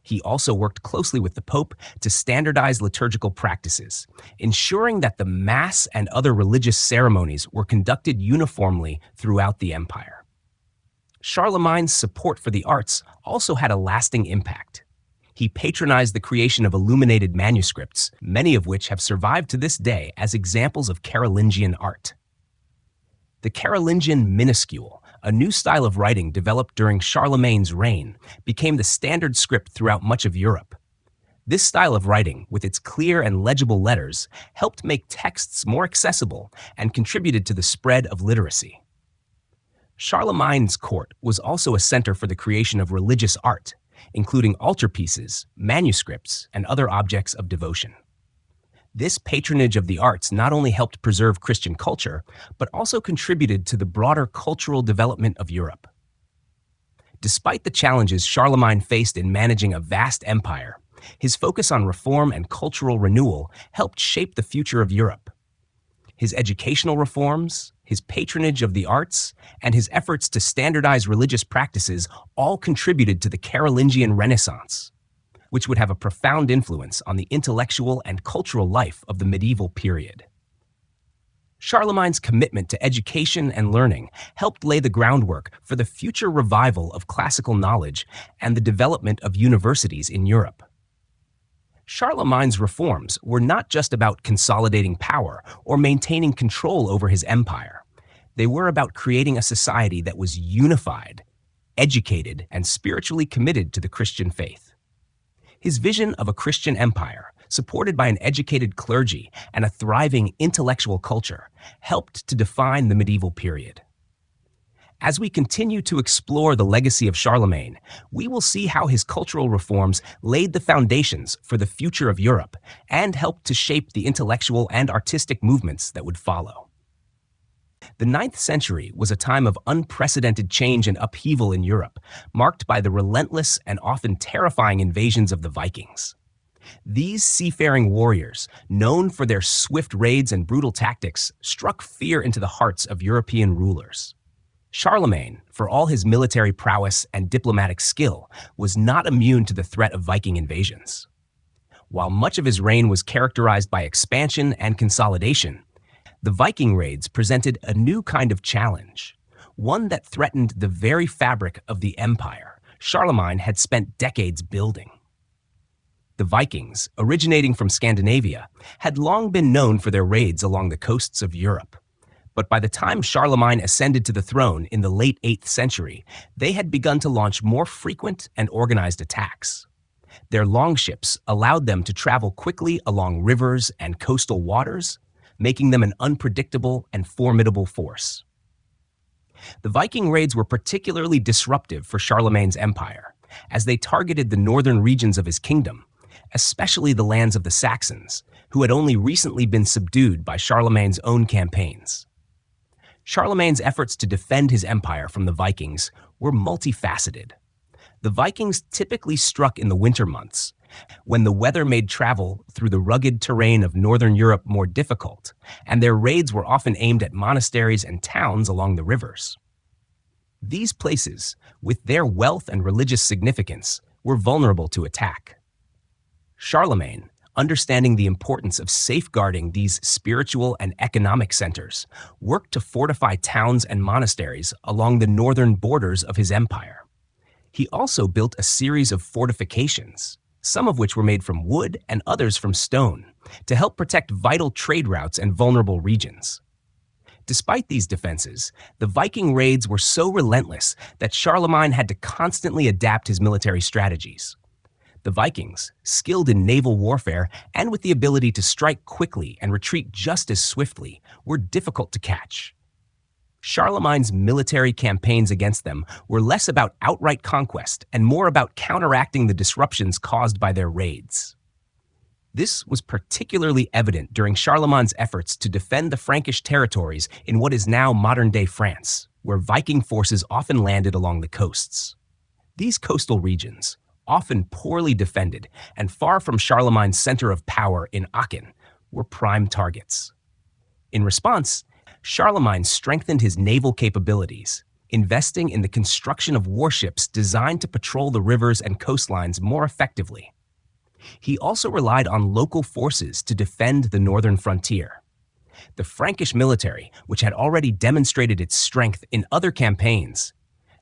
He also worked closely with the Pope to standardize liturgical practices, ensuring that the Mass and other religious ceremonies were conducted uniformly throughout the empire. Charlemagne's support for the arts also had a lasting impact. He patronized the creation of illuminated manuscripts, many of which have survived to this day as examples of Carolingian art. The Carolingian minuscule, a new style of writing developed during Charlemagne's reign, became the standard script throughout much of Europe. This style of writing, with its clear and legible letters, helped make texts more accessible and contributed to the spread of literacy. Charlemagne's court was also a center for the creation of religious art, including altarpieces, manuscripts, and other objects of devotion. This patronage of the arts not only helped preserve Christian culture, but also contributed to the broader cultural development of Europe. Despite the challenges Charlemagne faced in managing a vast empire, his focus on reform and cultural renewal helped shape the future of Europe. His educational reforms, his patronage of the arts, and his efforts to standardize religious practices all contributed to the Carolingian Renaissance, which would have a profound influence on the intellectual and cultural life of the medieval period. Charlemagne's commitment to education and learning helped lay the groundwork for the future revival of classical knowledge and the development of universities in Europe. Charlemagne's reforms were not just about consolidating power or maintaining control over his empire. They were about creating a society that was unified, educated, and spiritually committed to the Christian faith. His vision of a Christian empire, supported by an educated clergy and a thriving intellectual culture, helped to define the medieval period. As we continue to explore the legacy of Charlemagne, we will see how his cultural reforms laid the foundations for the future of Europe and helped to shape the intellectual and artistic movements that would follow. The 9th century was a time of unprecedented change and upheaval in Europe, marked by the relentless and often terrifying invasions of the Vikings. These seafaring warriors, known for their swift raids and brutal tactics, struck fear into the hearts of European rulers. Charlemagne, for all his military prowess and diplomatic skill, was not immune to the threat of Viking invasions. While much of his reign was characterized by expansion and consolidation, the Viking raids presented a new kind of challenge, one that threatened the very fabric of the empire Charlemagne had spent decades building. The Vikings, originating from Scandinavia, had long been known for their raids along the coasts of Europe. But by the time Charlemagne ascended to the throne in the late 8th century, they had begun to launch more frequent and organized attacks. Their longships allowed them to travel quickly along rivers and coastal waters, making them an unpredictable and formidable force. The Viking raids were particularly disruptive for Charlemagne's empire, as they targeted the northern regions of his kingdom, especially the lands of the Saxons, who had only recently been subdued by Charlemagne's own campaigns. Charlemagne's efforts to defend his empire from the Vikings were multifaceted. The Vikings typically struck in the winter months, when the weather made travel through the rugged terrain of northern Europe more difficult, and their raids were often aimed at monasteries and towns along the rivers. These places, with their wealth and religious significance, were vulnerable to attack. Charlemagne, understanding the importance of safeguarding these spiritual and economic centers, worked to fortify towns and monasteries along the northern borders of his empire. He also built a series of fortifications, some of which were made from wood and others from stone, to help protect vital trade routes and vulnerable regions. Despite these defenses, the Viking raids were so relentless that Charlemagne had to constantly adapt his military strategies. The Vikings, skilled in naval warfare and with the ability to strike quickly and retreat just as swiftly, were difficult to catch. Charlemagne's military campaigns against them were less about outright conquest and more about counteracting the disruptions caused by their raids. This was particularly evident during Charlemagne's efforts to defend the Frankish territories in what is now modern-day France, where Viking forces often landed along the coasts. These coastal regions, often poorly defended and far from Charlemagne's center of power in Aachen, were prime targets. In response, Charlemagne strengthened his naval capabilities, investing in the construction of warships designed to patrol the rivers and coastlines more effectively. He also relied on local forces to defend the northern frontier. The Frankish military, which had already demonstrated its strength in other campaigns,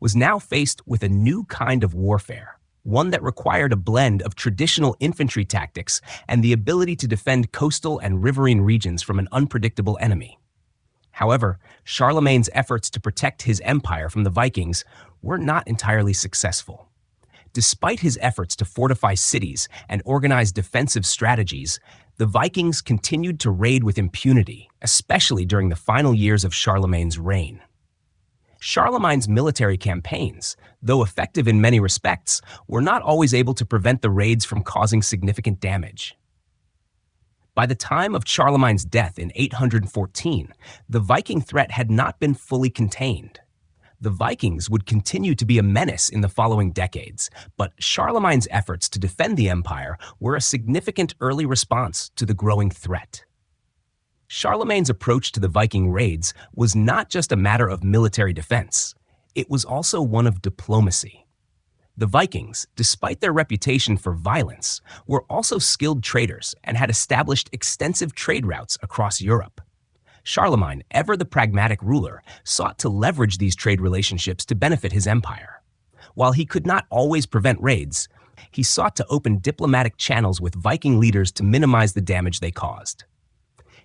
was now faced with a new kind of warfare, one that required a blend of traditional infantry tactics and the ability to defend coastal and riverine regions from an unpredictable enemy. However, Charlemagne's efforts to protect his empire from the Vikings were not entirely successful. Despite his efforts to fortify cities and organize defensive strategies, the Vikings continued to raid with impunity, especially during the final years of Charlemagne's reign. Charlemagne's military campaigns, though effective in many respects, were not always able to prevent the raids from causing significant damage. By the time of Charlemagne's death in 814, the Viking threat had not been fully contained. The Vikings would continue to be a menace in the following decades, but Charlemagne's efforts to defend the empire were a significant early response to the growing threat. Charlemagne's approach to the Viking raids was not just a matter of military defense, it was also one of diplomacy. The Vikings, despite their reputation for violence, were also skilled traders and had established extensive trade routes across Europe. Charlemagne, ever the pragmatic ruler, sought to leverage these trade relationships to benefit his empire. While he could not always prevent raids, he sought to open diplomatic channels with Viking leaders to minimize the damage they caused.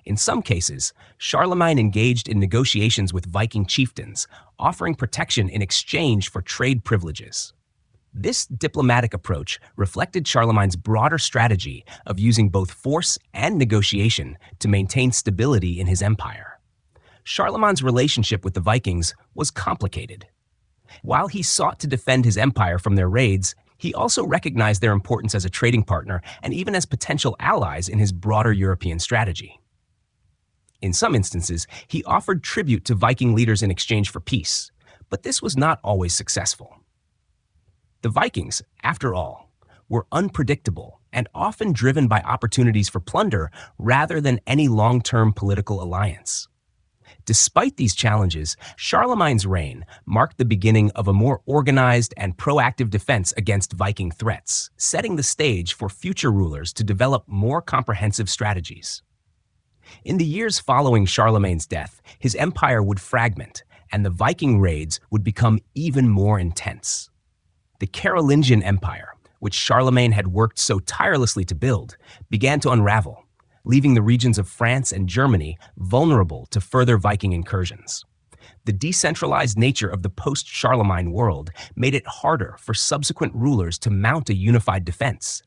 In some cases, Charlemagne engaged in negotiations with Viking chieftains, offering protection in exchange for trade privileges. This diplomatic approach reflected Charlemagne's broader strategy of using both force and negotiation to maintain stability in his empire. Charlemagne's relationship with the Vikings was complicated. While he sought to defend his empire from their raids, he also recognized their importance as a trading partner and even as potential allies in his broader European strategy. In some instances, he offered tribute to Viking leaders in exchange for peace, but this was not always successful. The Vikings, after all, were unpredictable and often driven by opportunities for plunder rather than any long-term political alliance. Despite these challenges, Charlemagne's reign marked the beginning of a more organized and proactive defense against Viking threats, setting the stage for future rulers to develop more comprehensive strategies. In the years following Charlemagne's death, his empire would fragment, and the Viking raids would become even more intense. The Carolingian Empire, which Charlemagne had worked so tirelessly to build, began to unravel, leaving the regions of France and Germany vulnerable to further Viking incursions. The decentralized nature of the post-Charlemagne world made it harder for subsequent rulers to mount a unified defense.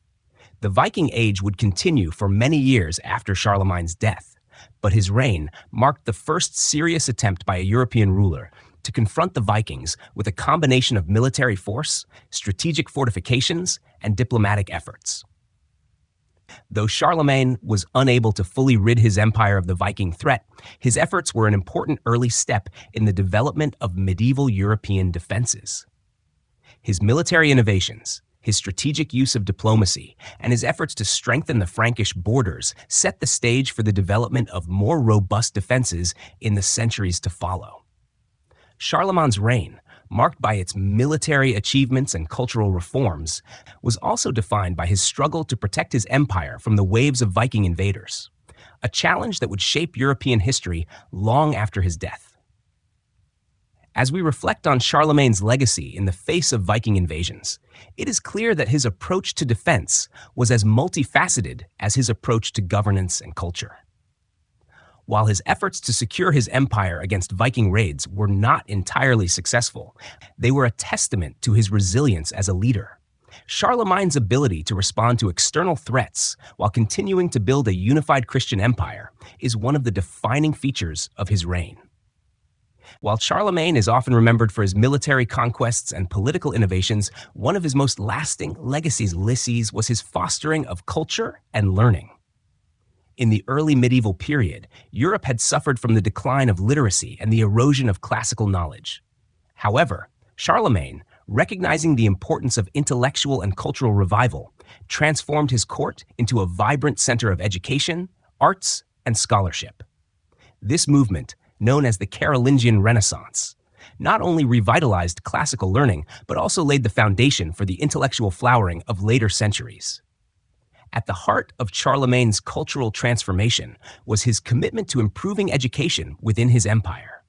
The Viking Age would continue for many years after Charlemagne's death, but his reign marked the first serious attempt by a European ruler to confront the Vikings with a combination of military force, strategic fortifications, and diplomatic efforts. Though Charlemagne was unable to fully rid his empire of the Viking threat, his efforts were an important early step in the development of medieval European defenses. His military innovations, his strategic use of diplomacy, and his efforts to strengthen the Frankish borders set the stage for the development of more robust defenses in the centuries to follow. Charlemagne's reign, marked by its military achievements and cultural reforms, was also defined by his struggle to protect his empire from the waves of Viking invaders, a challenge that would shape European history long after his death. As we reflect on Charlemagne's legacy in the face of Viking invasions, it is clear that his approach to defense was as multifaceted as his approach to governance and culture. While his efforts to secure his empire against Viking raids were not entirely successful, they were a testament to his resilience as a leader. Charlemagne's ability to respond to external threats while continuing to build a unified Christian empire is one of the defining features of his reign. While Charlemagne is often remembered for his military conquests and political innovations, one of his most lasting legacies was his fostering of culture and learning. In the early medieval period, Europe had suffered from the decline of literacy and the erosion of classical knowledge. However, Charlemagne, recognizing the importance of intellectual and cultural revival, transformed his court into a vibrant center of education, arts, and scholarship. This movement, known as the Carolingian Renaissance, not only revitalized classical learning, but also laid the foundation for the intellectual flowering of later centuries. At the heart of Charlemagne's cultural transformation was his commitment to improving education within his empire.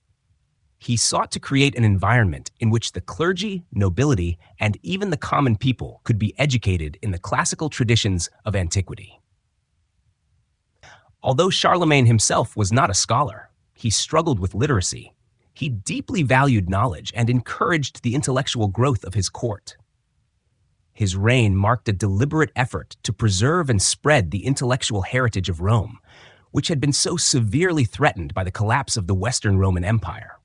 He sought to create an environment in which the clergy, nobility, and even the common people could be educated in the classical traditions of antiquity. Although Charlemagne himself was not a scholar, he struggled with literacy. He deeply valued knowledge and encouraged the intellectual growth of his court. His reign marked a deliberate effort to preserve and spread the intellectual heritage of Rome, which had been so severely threatened by the collapse of the Western Roman Empire.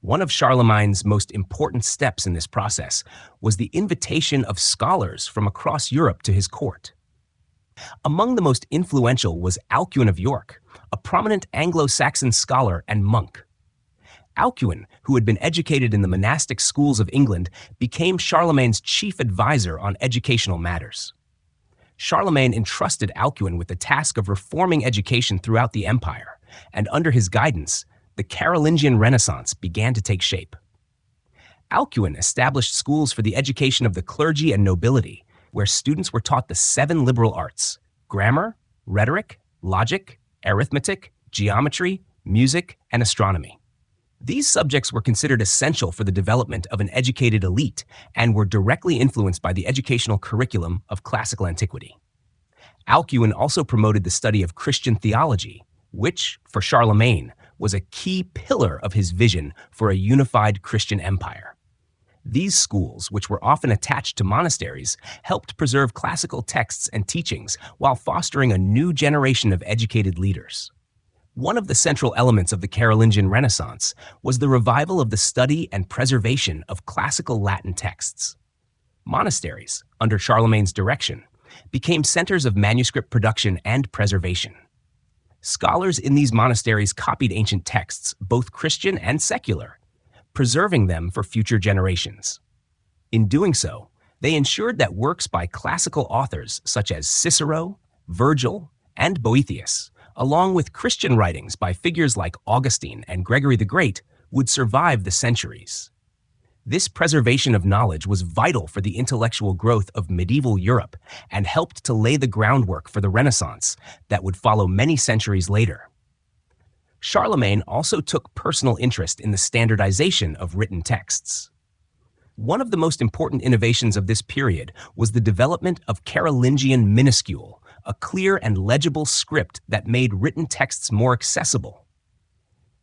One of Charlemagne's most important steps in this process was the invitation of scholars from across Europe to his court. Among the most influential was Alcuin of York, a prominent Anglo-Saxon scholar and monk. Alcuin, who had been educated in the monastic schools of England, became Charlemagne's chief advisor on educational matters. Charlemagne entrusted Alcuin with the task of reforming education throughout the empire, and under his guidance, the Carolingian Renaissance began to take shape. Alcuin established schools for the education of the clergy and nobility, where students were taught the 7 liberal arts: grammar, rhetoric, logic, arithmetic, geometry, music, and astronomy. These subjects were considered essential for the development of an educated elite and were directly influenced by the educational curriculum of classical antiquity. Alcuin also promoted the study of Christian theology, which, for Charlemagne, was a key pillar of his vision for a unified Christian empire. These schools, which were often attached to monasteries, helped preserve classical texts and teachings while fostering a new generation of educated leaders. One of the central elements of the Carolingian Renaissance was the revival of the study and preservation of classical Latin texts. Monasteries, under Charlemagne's direction, became centers of manuscript production and preservation. Scholars in these monasteries copied ancient texts, both Christian and secular, preserving them for future generations. In doing so, they ensured that works by classical authors such as Cicero, Virgil, and Boethius, along with Christian writings by figures like Augustine and Gregory the Great, would survive the centuries. This preservation of knowledge was vital for the intellectual growth of medieval Europe and helped to lay the groundwork for the Renaissance that would follow many centuries later. Charlemagne also took personal interest in the standardization of written texts. One of the most important innovations of this period was the development of Carolingian minuscule, a clear and legible script that made written texts more accessible.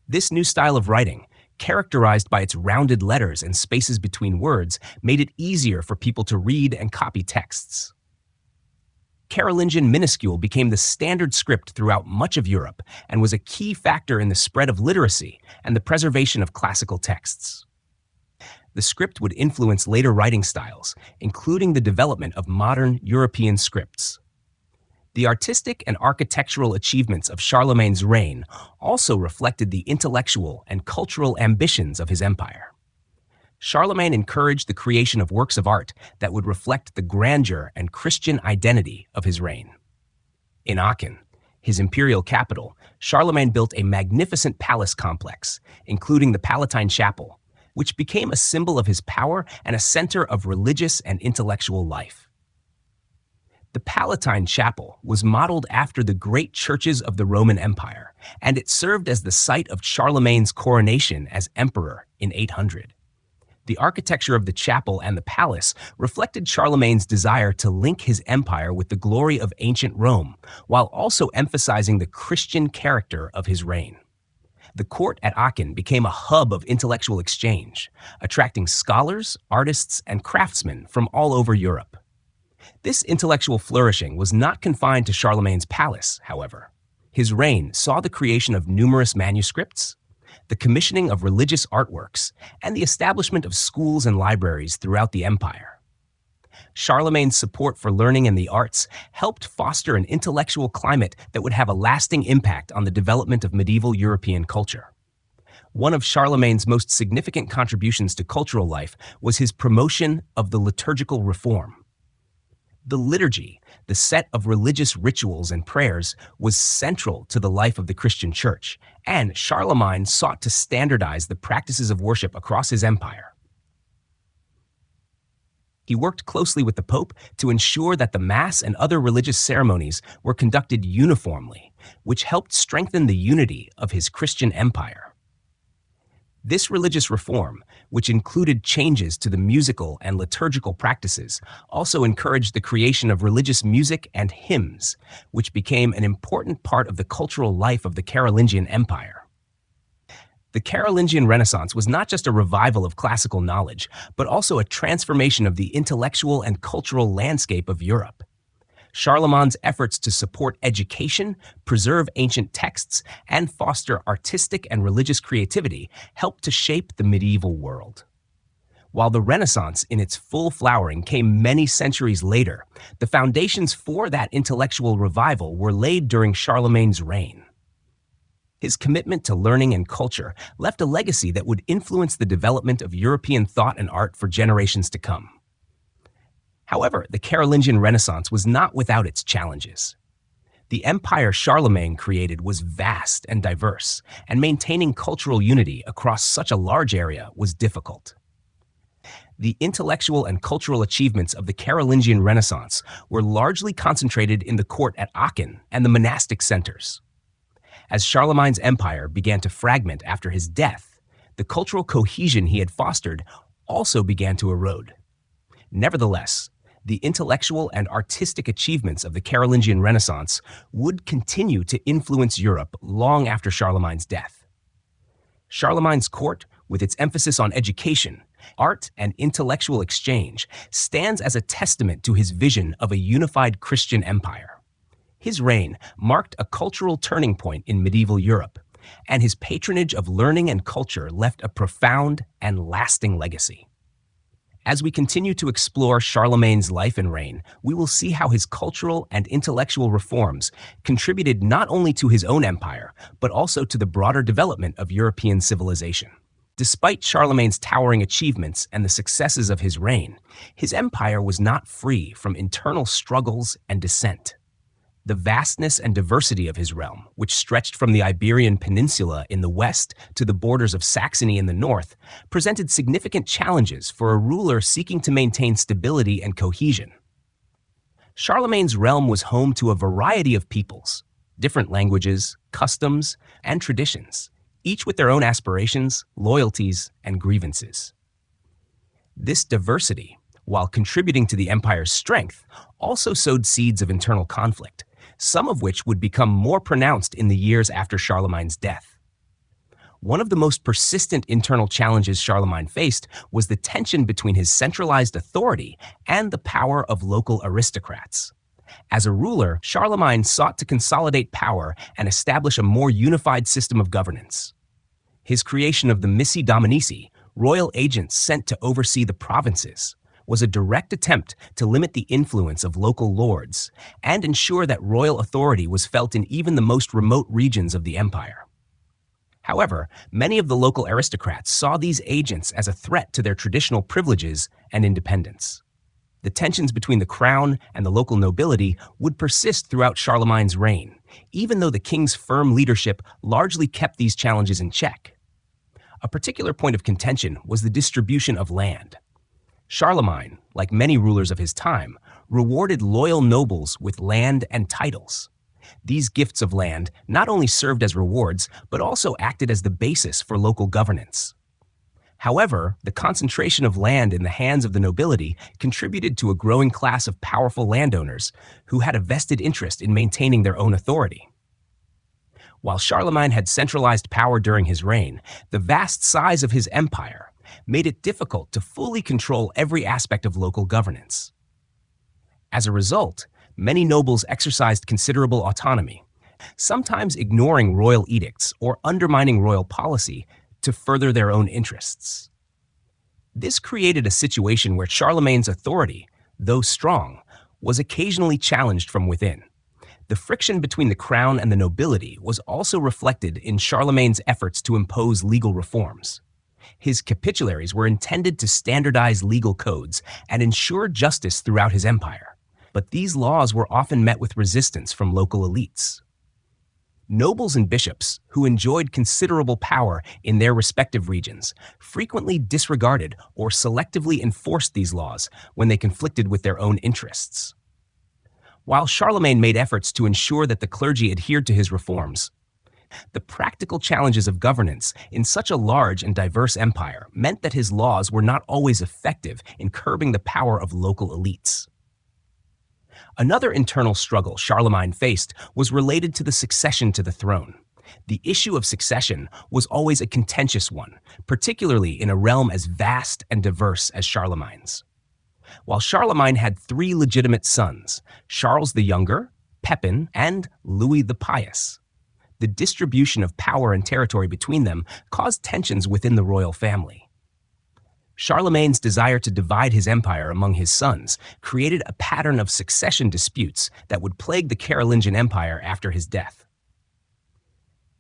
This new style of writing, characterized by its rounded letters and spaces between words, made it easier for people to read and copy texts. Carolingian minuscule became the standard script throughout much of Europe and was a key factor in the spread of literacy and the preservation of classical texts. The script would influence later writing styles, including the development of modern European scripts. The artistic and architectural achievements of Charlemagne's reign also reflected the intellectual and cultural ambitions of his empire. Charlemagne encouraged the creation of works of art that would reflect the grandeur and Christian identity of his reign. In Aachen, his imperial capital, Charlemagne built a magnificent palace complex, including the Palatine Chapel, which became a symbol of his power and a center of religious and intellectual life. The Palatine Chapel was modeled after the great churches of the Roman Empire, and it served as the site of Charlemagne's coronation as emperor in 800. The architecture of the chapel and the palace reflected Charlemagne's desire to link his empire with the glory of ancient Rome, while also emphasizing the Christian character of his reign. The court at Aachen became a hub of intellectual exchange, attracting scholars, artists, and craftsmen from all over Europe. This intellectual flourishing was not confined to Charlemagne's palace, however. His reign saw the creation of numerous manuscripts, the commissioning of religious artworks, and the establishment of schools and libraries throughout the empire. Charlemagne's support for learning and the arts helped foster an intellectual climate that would have a lasting impact on the development of medieval European culture. One of Charlemagne's most significant contributions to cultural life was his promotion of the liturgical reform. The liturgy, the set of religious rituals and prayers, was central to the life of the Christian Church, and Charlemagne sought to standardize the practices of worship across his empire. He worked closely with the Pope to ensure that the Mass and other religious ceremonies were conducted uniformly, which helped strengthen the unity of his Christian empire. This religious reform, which included changes to the musical and liturgical practices, also encouraged the creation of religious music and hymns, which became an important part of the cultural life of the Carolingian Empire. The Carolingian Renaissance was not just a revival of classical knowledge, but also a transformation of the intellectual and cultural landscape of Europe. Charlemagne's efforts to support education, preserve ancient texts, and foster artistic and religious creativity helped to shape the medieval world. While the Renaissance in its full flowering came many centuries later, the foundations for that intellectual revival were laid during Charlemagne's reign. His commitment to learning and culture left a legacy that would influence the development of European thought and art for generations to come. However, the Carolingian Renaissance was not without its challenges. The empire Charlemagne created was vast and diverse, and maintaining cultural unity across such a large area was difficult. The intellectual and cultural achievements of the Carolingian Renaissance were largely concentrated in the court at Aachen and the monastic centers. As Charlemagne's empire began to fragment after his death, the cultural cohesion he had fostered also began to erode. Nevertheless, the intellectual and artistic achievements of the Carolingian Renaissance would continue to influence Europe long after Charlemagne's death. Charlemagne's court, with its emphasis on education, art, and intellectual exchange, stands as a testament to his vision of a unified Christian empire. His reign marked a cultural turning point in medieval Europe, and his patronage of learning and culture left a profound and lasting legacy. As we continue to explore Charlemagne's life and reign, we will see how his cultural and intellectual reforms contributed not only to his own empire, but also to the broader development of European civilization. Despite Charlemagne's towering achievements and the successes of his reign, his empire was not free from internal struggles and dissent. The vastness and diversity of his realm, which stretched from the Iberian Peninsula in the west to the borders of Saxony in the north, presented significant challenges for a ruler seeking to maintain stability and cohesion. Charlemagne's realm was home to a variety of peoples, different languages, customs, and traditions, each with their own aspirations, loyalties, and grievances. This diversity, while contributing to the empire's strength, also sowed seeds of internal conflict, some of which would become more pronounced in the years after Charlemagne's death. One of the most persistent internal challenges Charlemagne faced was the tension between his centralized authority and the power of local aristocrats. As a ruler, Charlemagne sought to consolidate power and establish a more unified system of governance. His creation of the missi dominici, royal agents sent to oversee the provinces, was a direct attempt to limit the influence of local lords and ensure that royal authority was felt in even the most remote regions of the empire. However, many of the local aristocrats saw these agents as a threat to their traditional privileges and independence. The tensions between the crown and the local nobility would persist throughout Charlemagne's reign, even though the king's firm leadership largely kept these challenges in check. A particular point of contention was the distribution of land. Charlemagne, like many rulers of his time, rewarded loyal nobles with land and titles. These gifts of land not only served as rewards, but also acted as the basis for local governance. However, the concentration of land in the hands of the nobility contributed to a growing class of powerful landowners who had a vested interest in maintaining their own authority. While Charlemagne had centralized power during his reign, the vast size of his empire made it difficult to fully control every aspect of local governance. As a result, many nobles exercised considerable autonomy, sometimes ignoring royal edicts or undermining royal policy to further their own interests. This created a situation where Charlemagne's authority, though strong, was occasionally challenged from within. The friction between the crown and the nobility was also reflected in Charlemagne's efforts to impose legal reforms. His capitularies were intended to standardize legal codes and ensure justice throughout his empire, but these laws were often met with resistance from local elites. Nobles and bishops, who enjoyed considerable power in their respective regions, frequently disregarded or selectively enforced these laws when they conflicted with their own interests. While Charlemagne made efforts to ensure that the clergy adhered to his reforms, the practical challenges of governance in such a large and diverse empire meant that his laws were not always effective in curbing the power of local elites. Another internal struggle Charlemagne faced was related to the succession to the throne. The issue of succession was always a contentious one, particularly in a realm as vast and diverse as Charlemagne's. While Charlemagne had 3 legitimate sons, Charles the Younger, Pepin, and Louis the Pious, the distribution of power and territory between them caused tensions within the royal family. Charlemagne's desire to divide his empire among his sons created a pattern of succession disputes that would plague the Carolingian Empire after his death.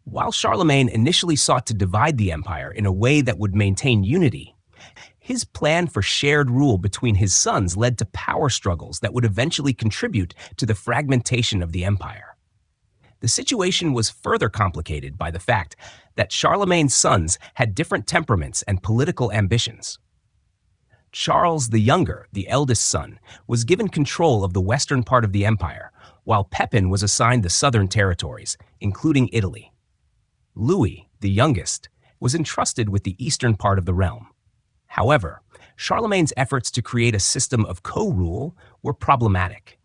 While Charlemagne initially sought to divide the empire in a way that would maintain unity, his plan for shared rule between his sons led to power struggles that would eventually contribute to the fragmentation of the empire. The situation was further complicated by the fact that Charlemagne's sons had different temperaments and political ambitions. Charles the Younger, the eldest son, was given control of the western part of the empire, while Pepin was assigned the southern territories, including Italy. Louis, the youngest, was entrusted with the eastern part of the realm. However, Charlemagne's efforts to create a system of co-rule were problematic.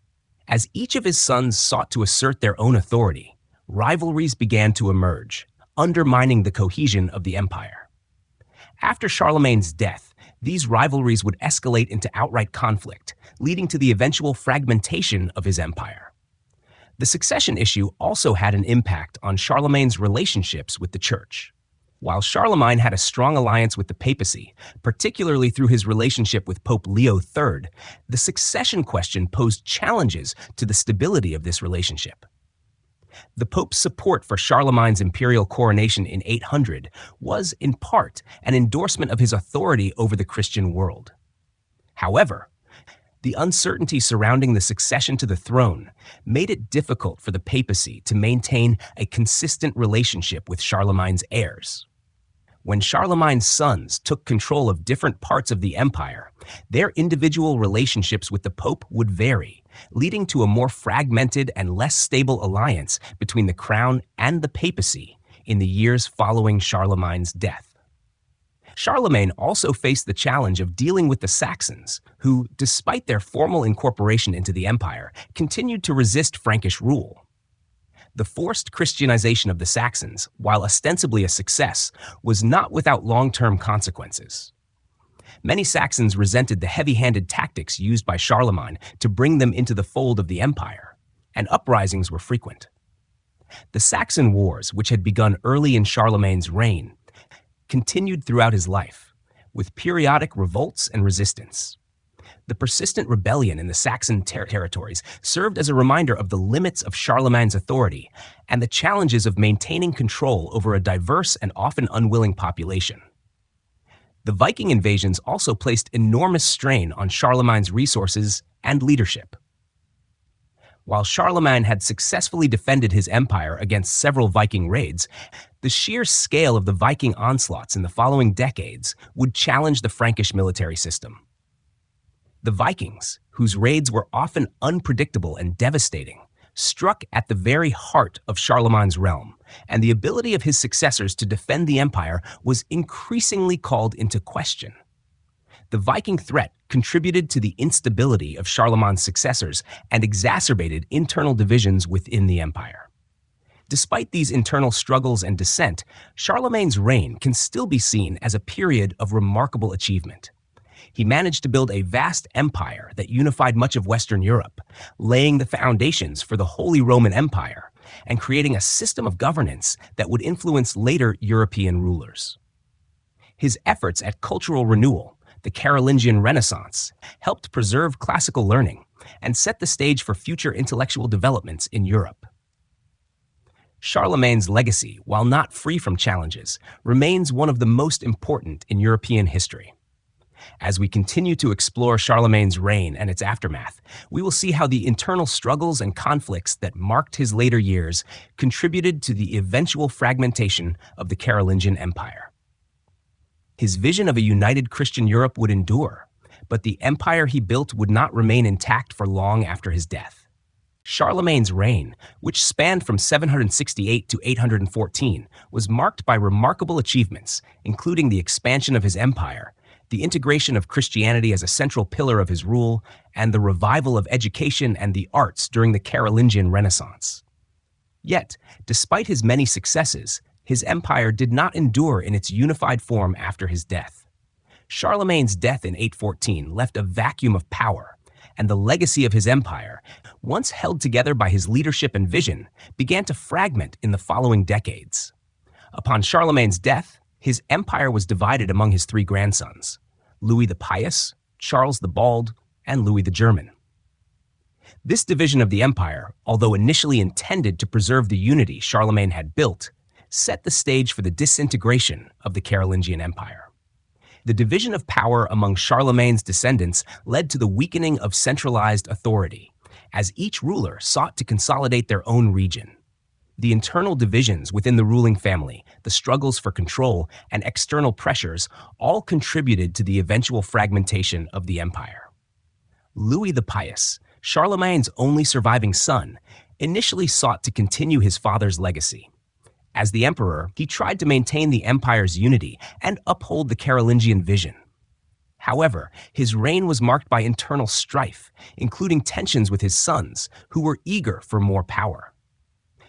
As each of his sons sought to assert their own authority, rivalries began to emerge, undermining the cohesion of the empire. After Charlemagne's death, these rivalries would escalate into outright conflict, leading to the eventual fragmentation of his empire. The succession issue also had an impact on Charlemagne's relationships with the church. While Charlemagne had a strong alliance with the Papacy, particularly through his relationship with Pope Leo III, the succession question posed challenges to the stability of this relationship. The Pope's support for Charlemagne's imperial coronation in 800 was, in part, an endorsement of his authority over the Christian world. However, the uncertainty surrounding the succession to the throne made it difficult for the Papacy to maintain a consistent relationship with Charlemagne's heirs. When Charlemagne's sons took control of different parts of the empire, their individual relationships with the Pope would vary, leading to a more fragmented and less stable alliance between the crown and the Papacy in the years following Charlemagne's death. Charlemagne also faced the challenge of dealing with the Saxons, who, despite their formal incorporation into the empire, continued to resist Frankish rule. The forced Christianization of the Saxons, while ostensibly a success, was not without long-term consequences. Many Saxons resented the heavy-handed tactics used by Charlemagne to bring them into the fold of the empire, and uprisings were frequent. The Saxon Wars, which had begun early in Charlemagne's reign, continued throughout his life, with periodic revolts and resistance. The persistent rebellion in the Saxon territories served as a reminder of the limits of Charlemagne's authority and the challenges of maintaining control over a diverse and often unwilling population. The Viking invasions also placed enormous strain on Charlemagne's resources and leadership. While Charlemagne had successfully defended his empire against several Viking raids, the sheer scale of the Viking onslaughts in the following decades would challenge the Frankish military system. The Vikings, whose raids were often unpredictable and devastating, struck at the very heart of Charlemagne's realm, and the ability of his successors to defend the empire was increasingly called into question. The Viking threat contributed to the instability of Charlemagne's successors and exacerbated internal divisions within the empire. Despite these internal struggles and dissent, Charlemagne's reign can still be seen as a period of remarkable achievement. He managed to build a vast empire that unified much of Western Europe, laying the foundations for the Holy Roman Empire and creating a system of governance that would influence later European rulers. His efforts at cultural renewal, the Carolingian Renaissance, helped preserve classical learning and set the stage for future intellectual developments in Europe. Charlemagne's legacy, while not free from challenges, remains one of the most important in European history. As we continue to explore Charlemagne's reign and its aftermath, we will see how the internal struggles and conflicts that marked his later years contributed to the eventual fragmentation of the Carolingian Empire. His vision of a united Christian Europe would endure, but the empire he built would not remain intact for long after his death. Charlemagne's reign, which spanned from 768 to 814, was marked by remarkable achievements, including the expansion of his empire, the integration of Christianity as a central pillar of his rule, and the revival of education and the arts during the Carolingian Renaissance. Yet, despite his many successes, his empire did not endure in its unified form after his death. Charlemagne's death in 814 left a vacuum of power, and the legacy of his empire, once held together by his leadership and vision, began to fragment in the following decades. Upon Charlemagne's death, his empire was divided among his three grandsons, Louis the Pious, Charles the Bald, and Louis the German. This division of the empire, although initially intended to preserve the unity Charlemagne had built, set the stage for the disintegration of the Carolingian Empire. The division of power among Charlemagne's descendants led to the weakening of centralized authority, as each ruler sought to consolidate their own region. The internal divisions within the ruling family, the struggles for control, and external pressures all contributed to the eventual fragmentation of the empire. Louis the Pious, Charlemagne's only surviving son, initially sought to continue his father's legacy. As the emperor, he tried to maintain the empire's unity and uphold the Carolingian vision. However, his reign was marked by internal strife, including tensions with his sons, who were eager for more power.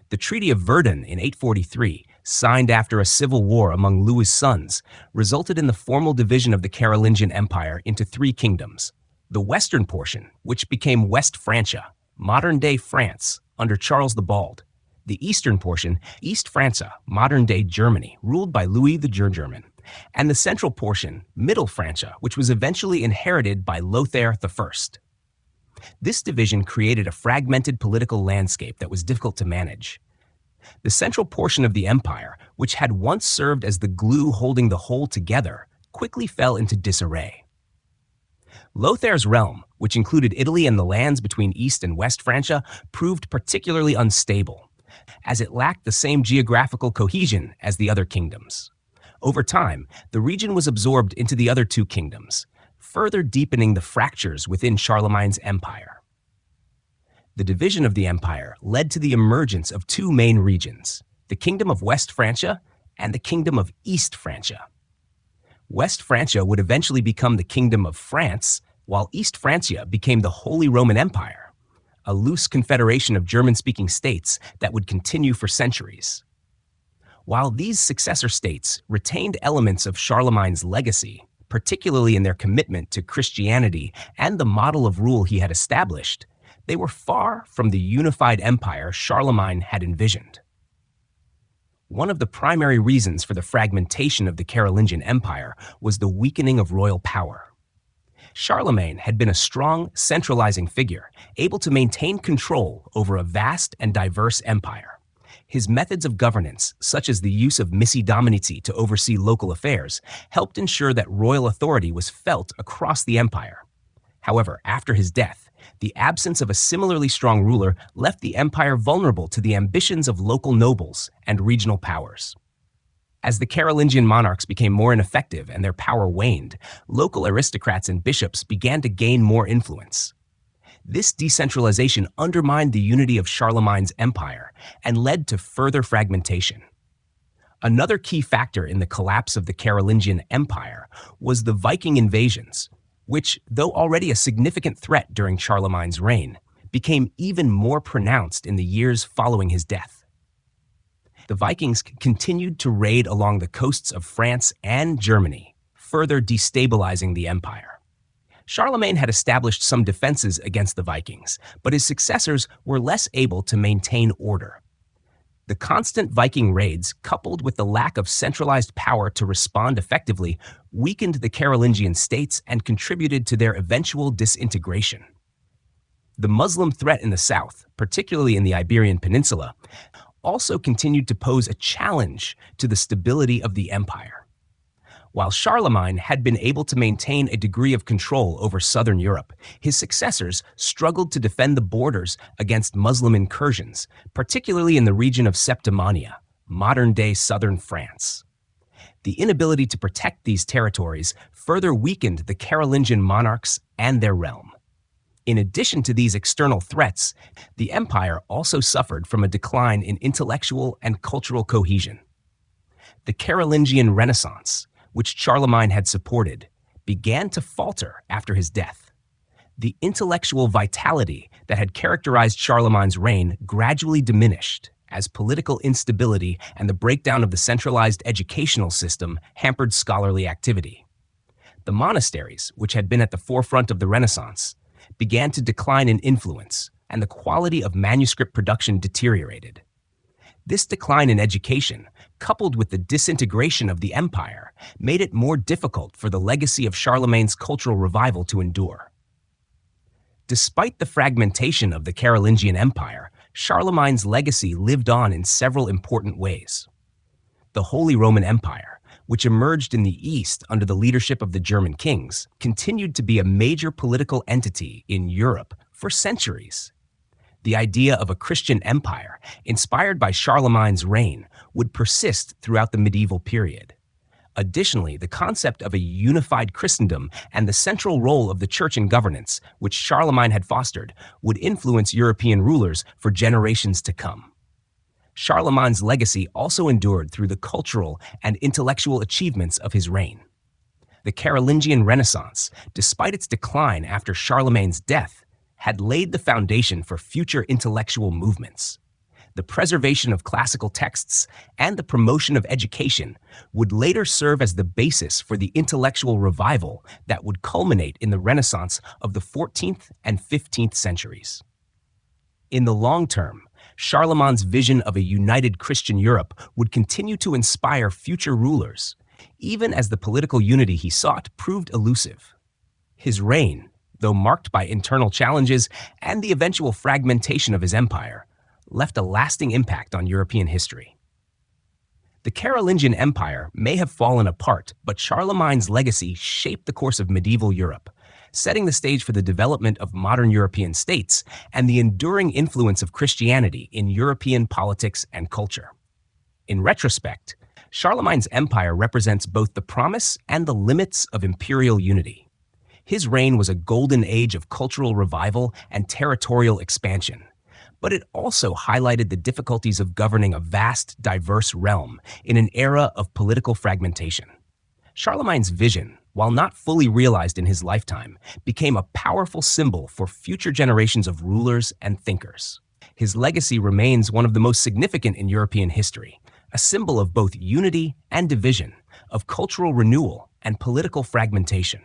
The Treaty of Verdun in 843, signed after a civil war among Louis's sons, resulted in the formal division of the Carolingian Empire into three kingdoms: the western portion, which became West Francia, modern-day France, under Charles the Bald; the eastern portion, East Francia, modern-day Germany, ruled by Louis the German; and the central portion, Middle Francia, which was eventually inherited by Lothair I. This division created a fragmented political landscape that was difficult to manage. The central portion of the empire, which had once served as the glue holding the whole together, quickly fell into disarray. Lothair's realm, which included Italy and the lands between East and West Francia, proved particularly unstable, as it lacked the same geographical cohesion as the other kingdoms. Over time, the region was absorbed into the other two kingdoms, further deepening the fractures within Charlemagne's empire. The division of the empire led to the emergence of two main regions, the Kingdom of West Francia and the Kingdom of East Francia. West Francia would eventually become the Kingdom of France, while East Francia became the Holy Roman Empire, a loose confederation of German-speaking states that would continue for centuries. While these successor states retained elements of Charlemagne's legacy, particularly in their commitment to Christianity and the model of rule he had established, they were far from the unified empire Charlemagne had envisioned. One of the primary reasons for the fragmentation of the Carolingian Empire was the weakening of royal power. Charlemagne had been a strong, centralizing figure, able to maintain control over a vast and diverse empire. His methods of governance, such as the use of missi dominici to oversee local affairs, helped ensure that royal authority was felt across the empire. However, after his death, the absence of a similarly strong ruler left the empire vulnerable to the ambitions of local nobles and regional powers. As the Carolingian monarchs became more ineffective and their power waned, local aristocrats and bishops began to gain more influence. This decentralization undermined the unity of Charlemagne's empire and led to further fragmentation. Another key factor in the collapse of the Carolingian Empire was the Viking invasions, which, though already a significant threat during Charlemagne's reign, became even more pronounced in the years following his death. The Vikings continued to raid along the coasts of France and Germany, further destabilizing the empire. Charlemagne had established some defenses against the Vikings, but his successors were less able to maintain order. The constant Viking raids, coupled with the lack of centralized power to respond effectively, weakened the Carolingian states and contributed to their eventual disintegration. The Muslim threat in the south, particularly in the Iberian Peninsula, also continued to pose a challenge to the stability of the empire. While Charlemagne had been able to maintain a degree of control over southern Europe, his successors struggled to defend the borders against Muslim incursions, particularly in the region of Septimania, modern-day southern France. The inability to protect these territories further weakened the Carolingian monarchs and their realm. In addition to these external threats, the empire also suffered from a decline in intellectual and cultural cohesion. The Carolingian Renaissance, which Charlemagne had supported, began to falter after his death. The intellectual vitality that had characterized Charlemagne's reign gradually diminished as political instability and the breakdown of the centralized educational system hampered scholarly activity. The monasteries, which had been at the forefront of the Renaissance, began to decline in influence, and the quality of manuscript production deteriorated. This decline in education, coupled with the disintegration of the empire, made it more difficult for the legacy of Charlemagne's cultural revival to endure. Despite the fragmentation of the Carolingian Empire, Charlemagne's legacy lived on in several important ways. The Holy Roman Empire, which emerged in the East under the leadership of the German kings, continued to be a major political entity in Europe for centuries. The idea of a Christian empire, inspired by Charlemagne's reign, would persist throughout the medieval period. Additionally, the concept of a unified Christendom and the central role of the church in governance, which Charlemagne had fostered, would influence European rulers for generations to come. Charlemagne's legacy also endured through the cultural and intellectual achievements of his reign. The Carolingian Renaissance, despite its decline after Charlemagne's death, had laid the foundation for future intellectual movements. The preservation of classical texts and the promotion of education would later serve as the basis for the intellectual revival that would culminate in the Renaissance of the 14th and 15th centuries. In the long term, Charlemagne's vision of a united Christian Europe would continue to inspire future rulers, even as the political unity he sought proved elusive. His reign, though marked by internal challenges and the eventual fragmentation of his empire, left a lasting impact on European history. The Carolingian Empire may have fallen apart, but Charlemagne's legacy shaped the course of medieval Europe, setting the stage for the development of modern European states and the enduring influence of Christianity in European politics and culture. In retrospect, Charlemagne's empire represents both the promise and the limits of imperial unity. His reign was a golden age of cultural revival and territorial expansion, but it also highlighted the difficulties of governing a vast, diverse realm in an era of political fragmentation. Charlemagne's vision, while not fully realized in his lifetime, became a powerful symbol for future generations of rulers and thinkers. His legacy remains one of the most significant in European history, a symbol of both unity and division, of cultural renewal and political fragmentation.